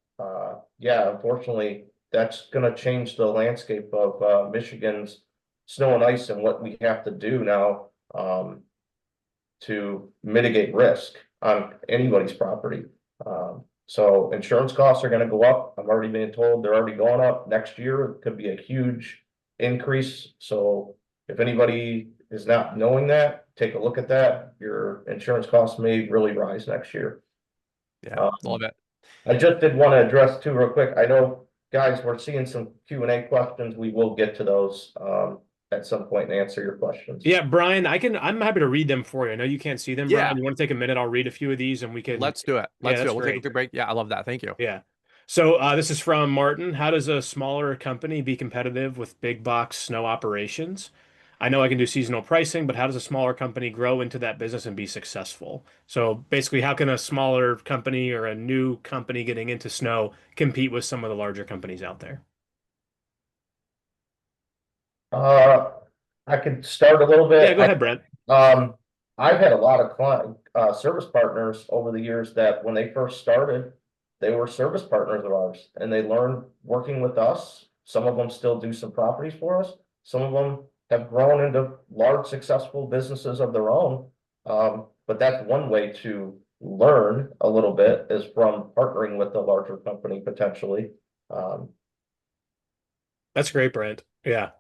yeah, unfortunately, that's going to change the landscape of Michigan's snow and ice and what we have to do now to mitigate risk on anybody's property. So insurance costs are going to go up. I'm already being told they're already going up. Next year it could be a huge increase. So if anybody is not knowing that, take a look at that. Your insurance costs may really rise next year. Yeah, love it. I just did want to address too real quick. I know, guys, we're seeing some Q&A questions. We will get to those at some point and answer your questions. Yeah, Brian, I'm happy to read them for you. I know you can't see them, Yeah. Brian. You want to take a minute? I'll read a few of these and we can. Let's do it. Yeah, Let's do that's it. We'll take a great. quick break. Yeah, I love that. Thank you. Yeah. So this is from Martin. How does a smaller company be competitive with big box snow operations? I know I can do seasonal pricing, but how does a smaller company grow into that business and be successful? So basically, how can a smaller company or a new company getting into snow compete with some of the larger companies out there? Uh, I could start a little Yeah, bit. go ahead, Brent. Um, I've had a lot of service partners over the years that when they first started, they were service partners of ours and they learned working with us. Some of them still do some properties for us. Some of them have grown into large successful businesses of their own. But that's one way to learn a little bit is from partnering with a larger company potentially. Um, That's great, Brent. Yeah.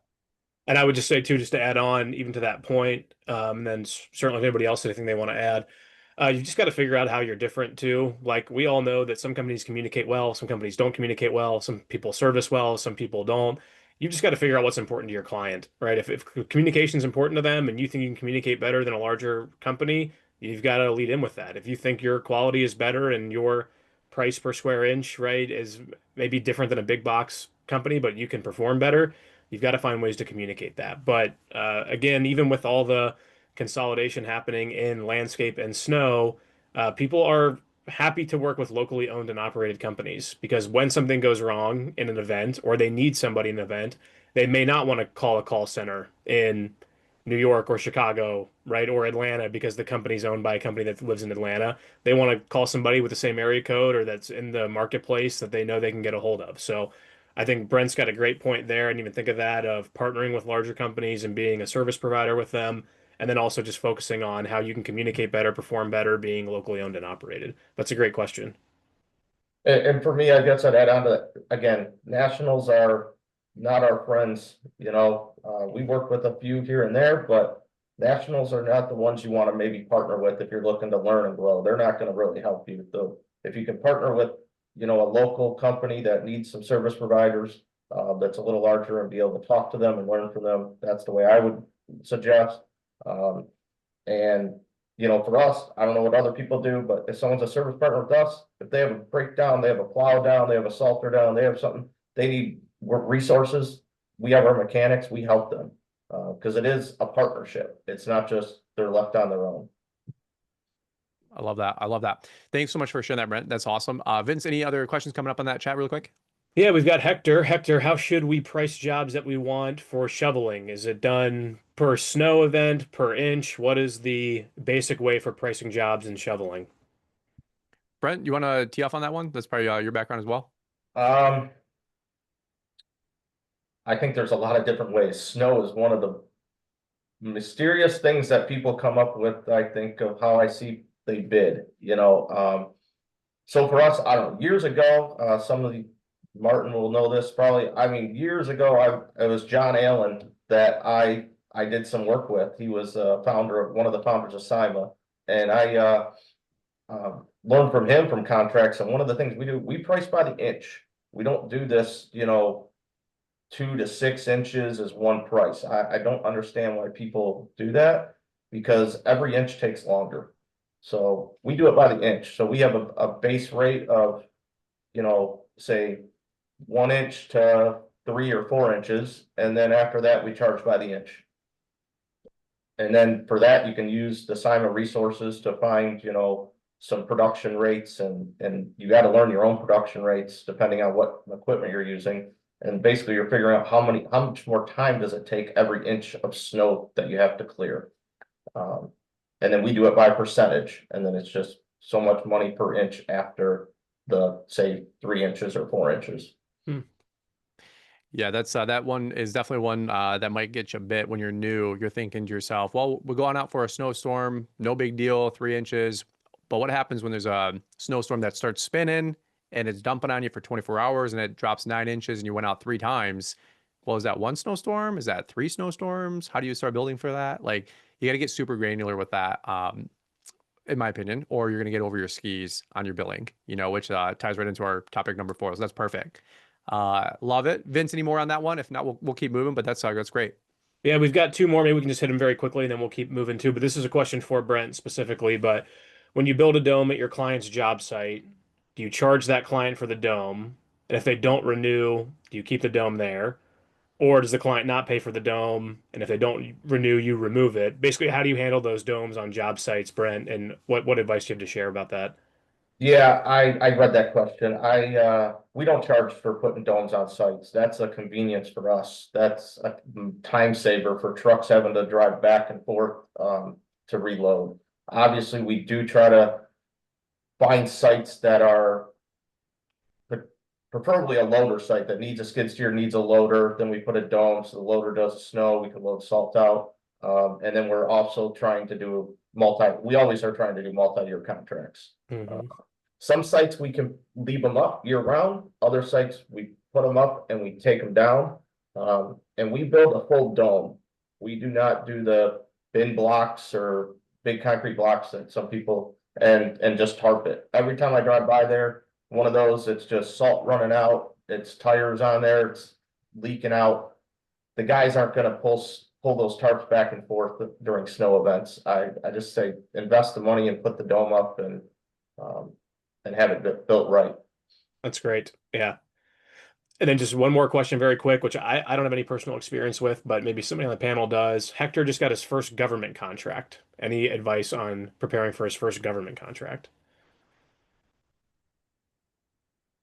And I would just say too, just to add on even to that point, and then certainly if anybody else has anything they want to add, you just got to figure out how you're different too. Like we all know that some companies communicate well, some companies don't communicate well, some people service well, some people don't. You just got to figure out what's important to your client, right? If communication is important to them and you think you can communicate better than a larger company, you've got to lead in with that. If you think your quality is better and your price per square inch, right, is maybe different than a big box company, but you can perform better, you've got to find ways to communicate that. But again, even with all the consolidation happening in landscape and snow, people are happy to work with locally owned and operated companies because when something goes wrong in an event or they need somebody in an event, they may not want to call a call center in New York or Chicago, right? Or Atlanta because the company's owned by a company that lives in Atlanta. They want to call somebody with the same area code or that's in the marketplace that they know they can get a hold of. So I think Brent's got a great point there. I didn't even think of that of partnering with larger companies and being a service provider with them, and then also just focusing on how you can communicate better, perform better, being locally owned and operated. That's a great question. and for me, I guess I'd add on to that, again, nationals are not our friends, we work with a few here and there, but nationals are not the ones you want to maybe partner with if you're looking to learn and grow. They're not going to really help you. So if you can partner with, a local company that needs some service providers, that's a little larger and be able to talk to them and learn from them, that's the way I would suggest. Um, and, for us, I don't know what other people do, but if someone's a service partner with us, if they have a breakdown, they have a plow down, they have a salter down, they have something, they need resources. We have our mechanics, we help them. Because it is a partnership. It's not just they're left on their own. I love that. I love that. Thanks so much for sharing that, Brent. That's awesome. Vince, any other questions coming up on that chat really quick? Yeah, we've got Hector. Hector, how should we price jobs that we want for shoveling? Is it done per snow event, per inch? What is the basic way for pricing jobs and shoveling? Brent, you want to tee off on that one? That's probably your background as well. Um, I think there's a lot of different ways. Snow is one of the mysterious things that people come up with, I think, of how I see they bid. So for us, I don't know, years ago, some of the Martin will know this probably. I mean, years ago, it was John Allen that I did some work with. He was one of the founders of SIMA, and I learned from him from contracts. And one of the things we do, we price by the inch. We don't do this, 2 to 6 inches is one price. I don't understand why people do that because every inch takes longer. So we do it by the inch. So we have a base rate of, say 1 inch to 3 or 4 inches. And then after that, we charge by the inch. And then for that, you can use the SIMA resources to find, some production rates and you got to learn your own production rates depending on what equipment you're using. And basically you're figuring out how much more time does it take every inch of snow that you have to clear. And then we do it by percentage, and then it's just so much money per inch after the, say, 3 inches or 4 inches. Yeah, that's that one is definitely one that might get you a bit when you're new. You're thinking to yourself, well, we're going out for a snowstorm, no big deal, 3 inches. But what happens when there's a snowstorm that starts spinning and it's dumping on you for 24 hours and it drops 9 inches and you went out 3 times? Well, is that one snowstorm? Is that three snowstorms? How do you start building for that? Like, you got to get super granular with that, in my opinion, or you're going to get over your skis on your billing, which ties right into our topic number 4. So that's perfect. Love it. Vince, any more on that one? If not, we'll keep moving, but that's great. Yeah, we've got 2 more. Maybe we can just hit them very quickly and then we'll keep moving too. But this is a question for Brent specifically. But when you build a dome at your client's job site, do you charge that client for the dome? And if they don't renew, do you keep the dome there? Or does the client not pay for the dome? And if they don't renew, you remove it. Basically, how do you handle those domes on job sites, Brent? And what advice do you have to share about that? Yeah, I read that question. We don't charge for putting domes on sites. That's a convenience for us. That's a time saver for trucks having to drive back and forth, to reload. Obviously, we do try to find sites that are preferably a loader site that needs a skid steer, needs a loader, then we put a dome, so the loader does the snow, we can load salt out. And then we're also trying to do we always are trying to do multi-year contracts. Mhm. Some sites we can leave them up year round, other sites we put them up and we take them down. And we build a full dome. We do not do the bin blocks or big concrete blocks that some people and just tarp it. Every time I drive by there, one of those, it's just salt running out, it's tires on there, it's leaking out. The guys aren't gonna pull those tarps back and forth during snow events. I just say invest the money and put the dome up um, and have it built right. That's great. Yeah. And then just one more question very quick, which I don't have any personal experience with, but maybe somebody on the panel does. Hector just got his first government contract. Any advice on preparing for his first government contract?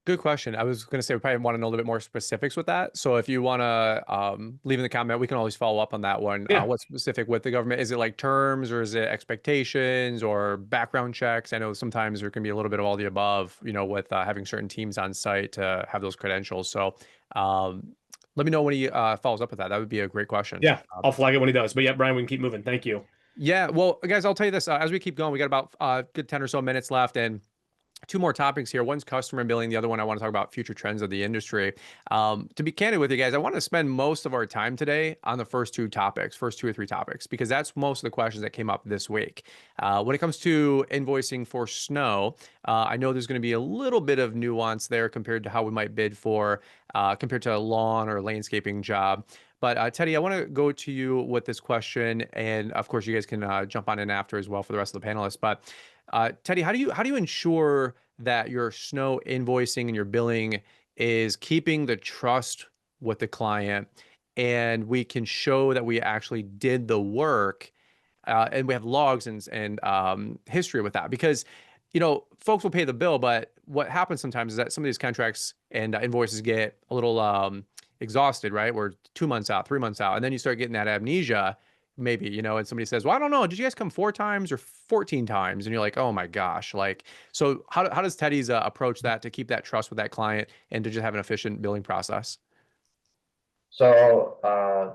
Good question. I was going to say we probably want to know a little bit more specifics with that. So if you want to leave in the comment, we can always follow up on that one. Yeah. What's specific with the government? Is it like terms or is it expectations or background checks? I know sometimes there can be a little bit of all the above, you know, with having certain teams on site to have those credentials. So let me know when he follows up with that. That would be a great question. Yeah, I'll flag it when he does. But yeah, Brian, we can keep moving. Thank you. Yeah, well, guys, I'll tell you this. As we keep going, we got about good 10 or so minutes left. And two more topics here. One's customer billing. The other one, I want to talk about future trends of the industry. To be candid with you guys, I want to spend most of our time today on the first two or three topics, because that's most of the questions that came up this week. When it comes to invoicing for snow, I know there's going to be a little bit of nuance there compared to how we might bid for, compared to a lawn or landscaping job. But Teddy, I want to go to you with this question, and of course, you guys can jump on in after as well for the rest of the panelists. But Teddy, how do you ensure that your snow invoicing and your billing is keeping the trust with the client, and we can show that we actually did the work, and we have logs and history with that? Because you know, folks will pay the bill, but what happens sometimes is that some of these contracts and invoices get a little exhausted, right? We're 2 months out, 3 months out, and then you start getting that amnesia, maybe, you know, and somebody says, well, I don't know, did you guys come 4 times or 14 times? And you're like, oh my gosh. Like, so how does Teddy's approach that to keep that trust with that client and to just have an efficient billing process? So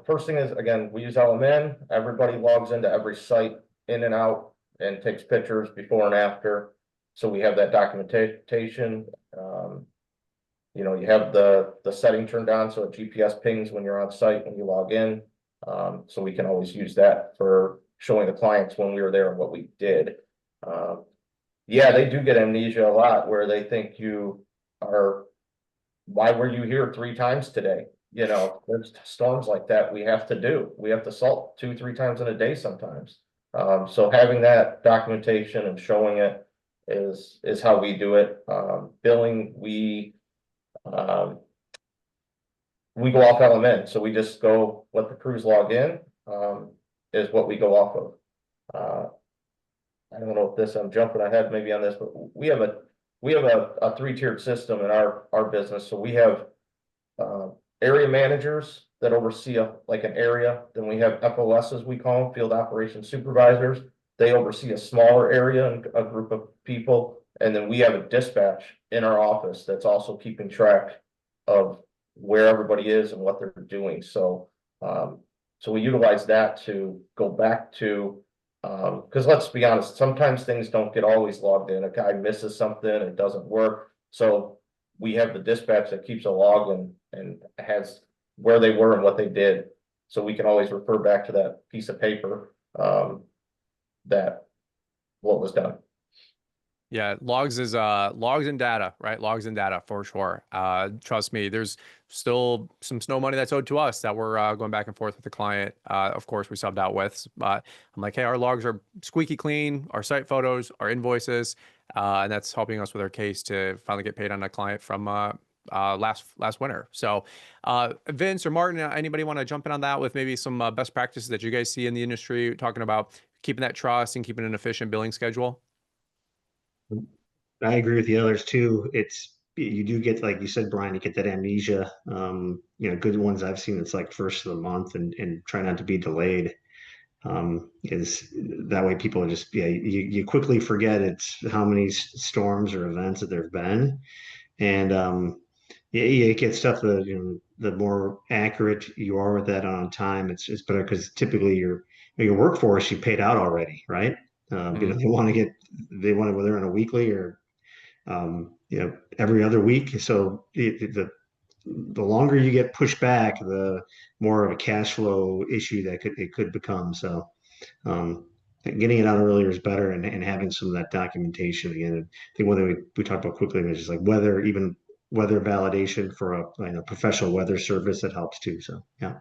first thing is, again, we use LMN. Everybody logs into every site in and out and takes pictures before and after. So we have that documentation. You know, you have the setting turned on so it GPS pings when you're on site when you log in. So we can always use that for showing the clients when we were there and what we did. Yeah, they do get amnesia a lot where they think why were you here 3 times today? You know, there's storms like that we have to do. We have to salt 2, 3 times in a day sometimes. So having that documentation and showing it is how we do it. Billing, we go off LMN, so we just go let the crews log in, is what we go off of. I don't know if I'm jumping ahead maybe on this, but we have a 3-tiered system in our business. So we have area managers that oversee an area. Then we have FOSs, we call them, field operations supervisors. They oversee a smaller area and a group of people. And then we have a dispatch in our office that's also keeping track of where everybody is and what they're doing. So we utilize that to go back to, because let's be honest, sometimes things don't get always logged in. A guy misses something, it doesn't work. So we have the dispatch that keeps a log and has where they were and what they did. So we can always refer back to that piece of paper, that what was done. Yeah, logs and data, right? Logs and data for sure. Trust me, there's still some snow money that's owed to us that we're going back and forth with the client. Of course, we subbed out with, but I'm like, hey, our logs are squeaky clean, our site photos, our invoices, and that's helping us with our case to finally get paid on a client from last winter. So, Vince or Martin, anybody want to jump in on that with maybe some best practices that you guys see in the industry, talking about keeping that trust and keeping an efficient billing schedule? I agree with the others too. You do get, like you said, Brian, you get that amnesia. Good ones I've seen, it's like first of the month, and try not to be delayed. Is that way people are just, yeah, you quickly forget it's how many storms or events that there've been. And yeah, it gets stuff that, the more accurate you are with that on time, it's better, because typically your workforce, you paid out already, right? Mhm. They want to, whether on a weekly or every other week. So the longer you get pushed back, the more of a cash flow issue that it could become. So um, getting it out earlier is better, and having some of that documentation again. I think one thing we talked about quickly was just like weather validation for a professional weather service that helps too. So yeah.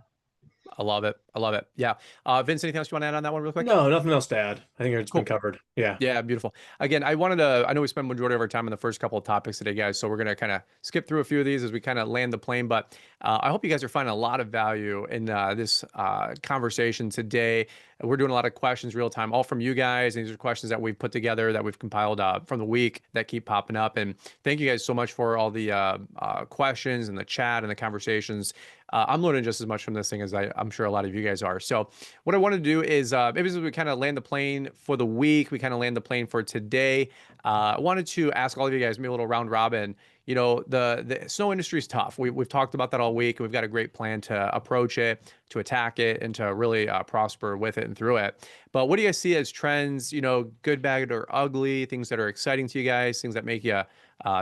I love it. I love it. Yeah. Vince, anything else you want to add on that one real quick? No, nothing else to add. I think it's been Cool. covered. Yeah. Yeah, beautiful. Again, I know we spent majority of our time on the first couple of topics today, guys. So we're going to kind of skip through a few of these as we kind of land the plane. But I hope you guys are finding a lot of value in this conversation today. We're doing a lot of questions real time, all from you guys. These are questions that we've put together, that we've compiled from the week, that keep popping up. And thank you guys so much for all the questions and the chat and the conversations. I'm learning just as much from this thing as I'm sure a lot of you guys are. So what I want to do is maybe as we kind of land the plane for the week, we kind of land the plane for today. I wanted to ask all of you guys maybe a little round robin. The snow industry is tough. We've talked about that all week, and we've got a great plan to approach it, to attack it, and to really prosper with it and through it. But what do you guys see as trends, good, bad, or ugly, things that are exciting to you guys, things that make you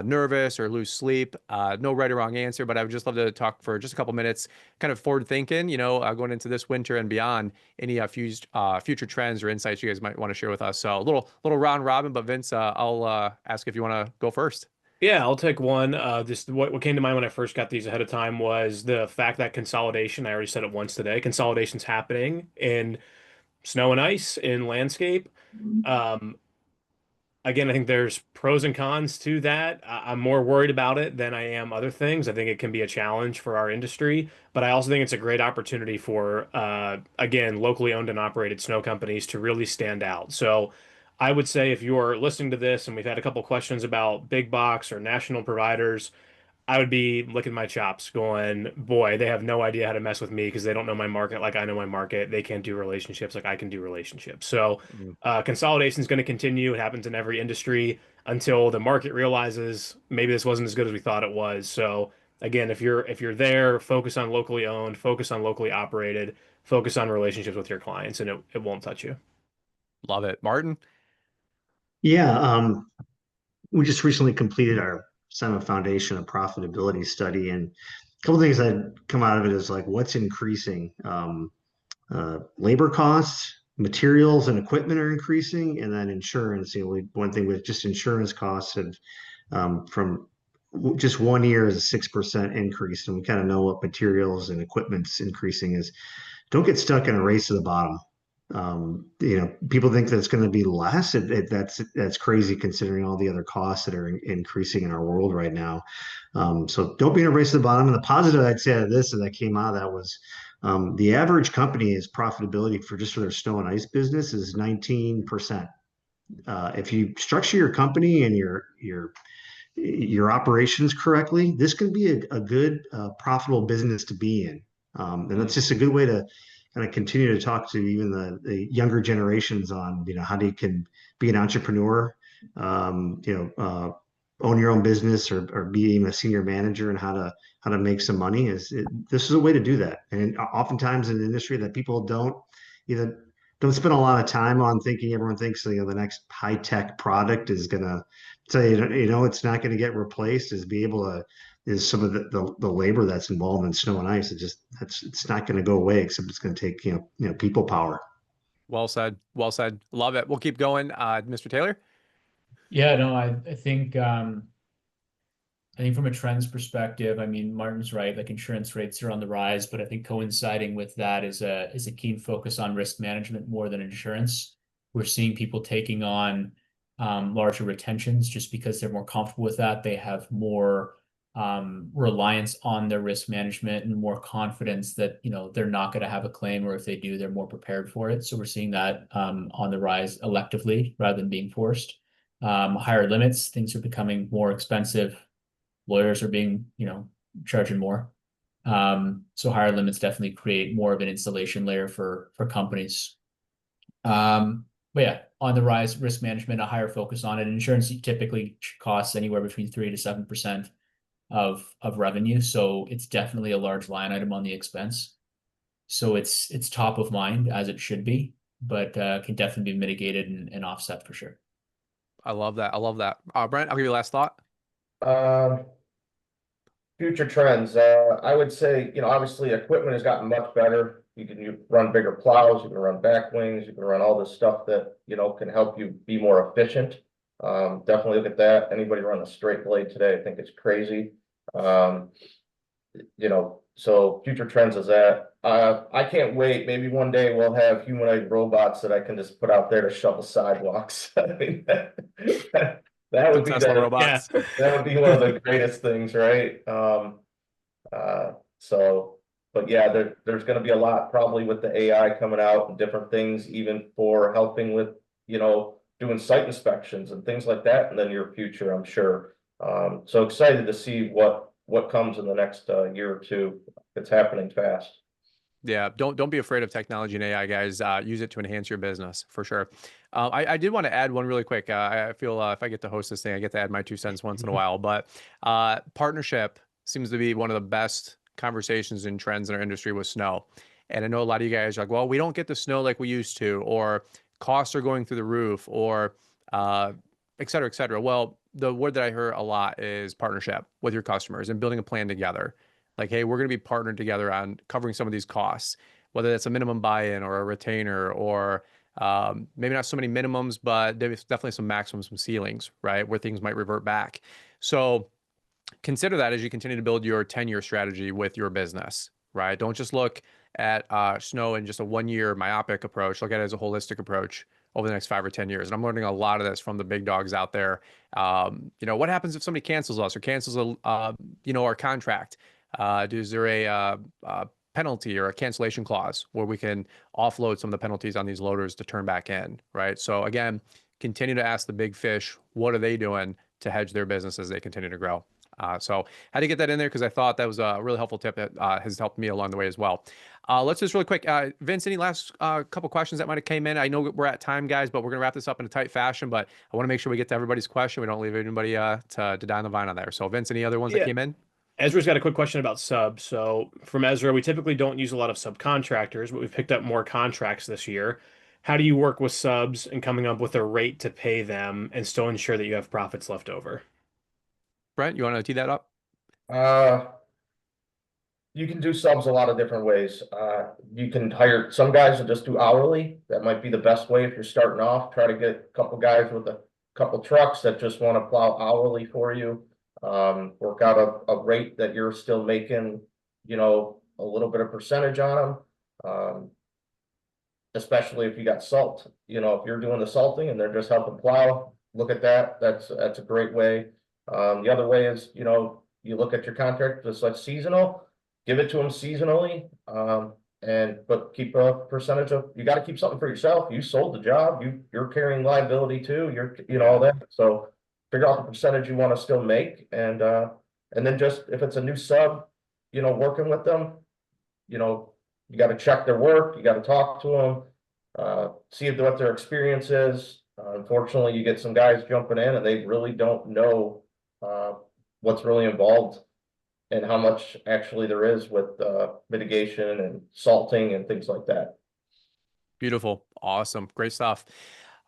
nervous or lose sleep? No right or wrong answer, but I would just love to talk for just a couple minutes, kind of forward thinking, going into this winter and beyond. Any future trends or insights you guys might want to share with us. So a little round robin, but Vince, I'll ask if you want to go first. Yeah, I'll take one. Just what came to mind when I first got these ahead of time was the fact that consolidation, I already said it once today, consolidation's happening in snow and ice, in landscape. Um, Again, I think there's pros and cons to that. I'm more worried about it than I am other things. I think it can be a challenge for our industry, but I also think it's a great opportunity for, again, locally owned and operated snow companies to really stand out. So I would say if you're listening to this and we've had a couple questions about big box or national providers, I would be licking my chops going, boy, they have no idea how to mess with me because they don't know my market like I know my market. They can't do relationships like I can do relationships. So Mm. consolidation is going to continue. It happens in every industry until the market realizes maybe this wasn't as good as we thought it was. So again, if you're there, focus on locally owned, focus on locally operated, focus on relationships with your clients, and it won't touch you. Love it. Martin? Yeah, we just recently completed our Simon Foundation of Profitability study, and a couple of things that come out of it is like what's increasing. Labor costs, materials and equipment are increasing, and then insurance. One thing with just insurance costs have from just 1 year is a 6% increase, and we kind of know what materials and equipment's increasing is. Don't get stuck in a race to the bottom. People think that it's going to be less. That's crazy considering all the other costs that are increasing in our world right now. So don't be in a race to the bottom. And the positive I'd say out of this, and that came out of that was the average company's profitability for their snow and ice business is 19%. If you structure your company and your operations correctly, this could be a good profitable business to be in. And that's just a good way to kind of continue to talk to even the younger generations on, how they can be an entrepreneur, own your own business, or being a senior manager, and how to make some money. This is a way to do that. And oftentimes in the industry that people don't spend a lot of time on thinking. Everyone thinks the next high tech product is gonna tell it's not going to get replaced. Is some of the labor that's involved in snow and ice. It's not going to go away, except it's going to take people power. Well said. Well said. Love it. We'll keep going. Mr. Taylor? Yeah, no, I think from a trends perspective, I mean, Martin's right, like insurance rates are on the rise, but I think coinciding with that is a keen focus on risk management more than insurance. We're seeing people taking on larger retentions just because they're more comfortable with that. They have more reliance on their risk management and more confidence that, they're not going to have a claim, or if they do, they're more prepared for it. So we're seeing that on the rise electively rather than being forced. Higher limits, things are becoming more expensive. Lawyers are being, charging more. So higher limits definitely create more of an insulation layer for companies. But yeah, on the rise, risk management, a higher focus on it. Insurance typically costs anywhere between 3 to 7% of revenue. So it's definitely a large line item on the expense. So it's top of mind as it should be, but can definitely be mitigated and offset for sure. I love that. I love that. Brent, I'll give you a last thought. Um, Future trends, I would say, obviously equipment has gotten much better. You run bigger plows, you can run back wings, you can run all this stuff that, can help you be more efficient. Definitely look at that. Anybody run a straight blade today, I think it's crazy. So future trends is that. I can't wait. Maybe one day we'll have humanoid robots that I can just put out there to shovel sidewalks. I mean, that Some would be Tesla the, robots. that would be one of the greatest things, right? So, but yeah, there's going to be a lot probably with the AI coming out and different things, even for helping with, doing site inspections and things like that in the near future, I'm sure. So excited to see what comes in the next year or two. It's happening fast. Yeah, don't be afraid of technology and AI, guys. Use it to enhance your business for sure. I did want to add one really quick. I feel if I get to host this thing, I get to add my 2 cents once in a while. But partnership seems to be one of the best conversations and trends in our industry with snow. And I know a lot of you guys are like, well, we don't get the snow like we used to, or costs are going through the roof, or et cetera, et cetera. Well, the word that I hear a lot is partnership with your customers and building a plan together. Like, hey, we're going to be partnered together on covering some of these costs, whether that's a minimum buy-in or a retainer, or maybe not so many minimums, but there's definitely some maximums, some ceilings, right, where things might revert back. So consider that as you continue to build your 10-year strategy with your business, right? Don't just look at snow in just a 1-year myopic approach. Look at it as a holistic approach over the next 5 or 10 years. And I'm learning a lot of this from the big dogs out there. What happens if somebody cancels us or cancels our contract? Is there a penalty or a cancellation clause where we can offload some of the penalties on these loaders to turn back in, right? So again, continue to ask the big fish, what are they doing to hedge their business as they continue to grow? So had to get that in there because I thought that was a really helpful tip that has helped me along the way as well. Let's just really quick, Vince, any last couple questions that might have came in? I know we're at time, guys, but we're gonna wrap this up in a tight fashion. But I want to make sure we get to everybody's question. We don't leave anybody to die on the vine on there. So Vince, any other ones that Yeah. came in? Ezra's got a quick question about subs. So from Ezra, we typically don't use a lot of subcontractors, but we've picked up more contracts this year. How do you work with subs and coming up with a rate to pay them and still ensure that you have profits left over? Brent, you want to tee that up? You can do subs a lot of different ways. You can hire some guys that just do hourly. That might be the best way if you're starting off. Try to get a couple guys with a couple trucks that just want to plow hourly for you. Work out a rate that you're still making, a little bit of percentage on them. Especially if you got salt, if you're doing the salting and they're just helping plow, look at that. That's a great way. The other way is, you look at your contract just like seasonal, give it to them seasonally. But keep a percentage of, you got to keep something for yourself. You sold the job, you're carrying liability too, all that. So figure out the percentage you want to still make, and then just if it's a new sub, working with them, you got to check their work, you got to talk to them, see what their experience is. Unfortunately, you get some guys jumping in and they really don't know what's really involved and how much actually there is with mitigation and salting and things like that. Beautiful. Awesome. Great stuff.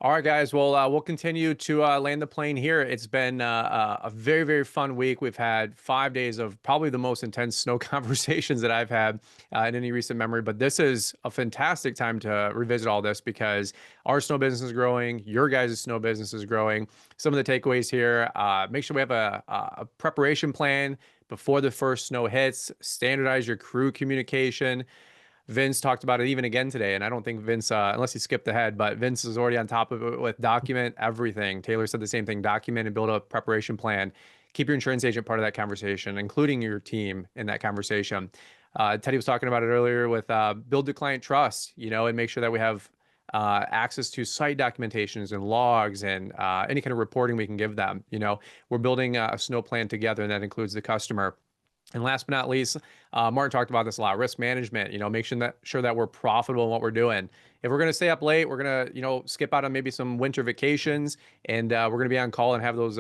All right, guys. Well, we'll continue to land the plane here. It's been a very, very fun week. We've had 5 days of probably the most intense snow conversations that I've had in any recent memory. But this is a fantastic time to revisit all this because our snow business is growing. Your guys' snow business is growing. Some of the takeaways here, make sure we have a preparation plan before the first snow hits. Standardize your crew communication. Vince talked about it even again today, and I don't think Vince, unless he skipped ahead, but Vince is already on top of it with document everything. Taylor said the same thing, document and build a preparation plan. Keep your insurance agent part of that conversation, including your team in that conversation. Teddy was talking about it earlier with build the client trust, and make sure that we have access to site documentations and logs and any kind of reporting we can give them. You know, we're building a snow plan together, and that includes the customer. And last but not least, Martin talked about this a lot, risk management, you know, make sure that we're profitable in what we're doing. If we're going to stay up late, we're going to, you know, skip out on maybe some winter vacations, and we're going to be on call and have those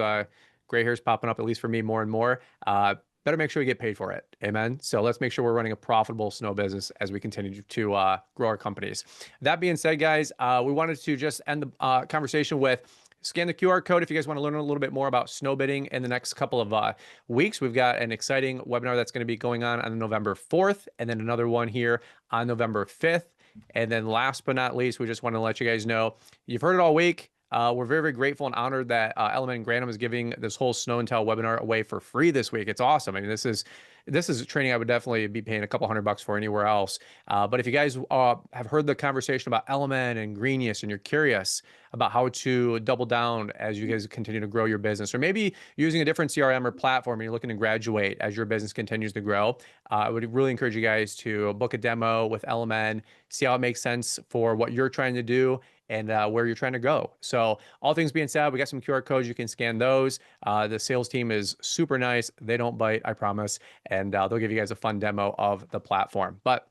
gray hairs popping up, at least for me, more and more. Better make sure we get paid for it. Amen. So let's make sure we're running a profitable snow business as we continue to grow our companies. That being said, guys, we wanted to just end the conversation with scan the QR code if you guys want to learn a little bit more about snow bidding in the next couple of weeks. We've got an exciting webinar that's going to be going on November 4th, and then another one here on November 5th. And then last but not least, we just want to let you guys know, you've heard it all week. We're very, very grateful and honored that Element Granum is giving this whole Snow and Tell webinar away for free this week. It's awesome. I mean, this is training I would definitely be paying a couple $100 for anywhere else. But if you guys have heard the conversation about Element and Greenius and you're curious about how to double down as you guys continue to grow your business, or maybe using a different CRM or platform and you're looking to graduate as your business continues to grow, I would really encourage you guys to book a demo with Element, see how it makes sense for what you're trying to do and where you're trying to go. So all things being said, we got some QR codes. You can scan those. The sales team is super nice. They don't bite, I promise. And they'll give you guys a fun demo of the platform. But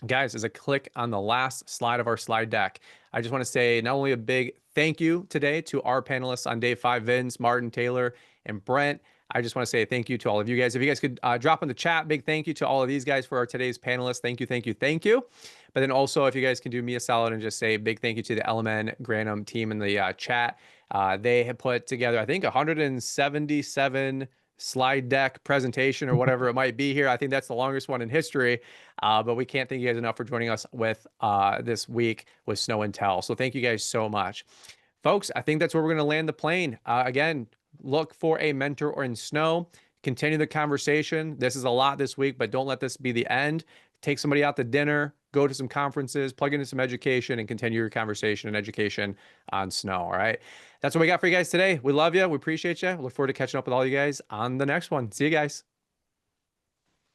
guys, as I click on the last slide of our slide deck, I just want to say not only a big thank you today to our panelists on day 5, Vince, Martin, Taylor, and Brent. I just want to say thank you to all of you guys. If you guys could drop in the chat, big thank you to all of these guys for our today's panelists. Thank you, thank you, thank you. But then also, if you guys can do me a solid and just say big thank you to the Element Granum team in the chat. They have put together, I think, 177 slide deck presentation or whatever it might be here. I think that's the longest one in history. But we can't thank you guys enough for joining us with this week with Snow and Tell. So thank you guys so much. Folks, I think that's where we're going to land the plane. Again, look for a mentor in snow. Continue the conversation. This is a lot this week, but don't let this be the end. Take somebody out to dinner, go to some conferences, plug into some education, and continue your conversation and education on snow. All right. That's what we got for you guys today. We love you. We appreciate you. Look forward to catching up with all you guys on the next one. See you guys.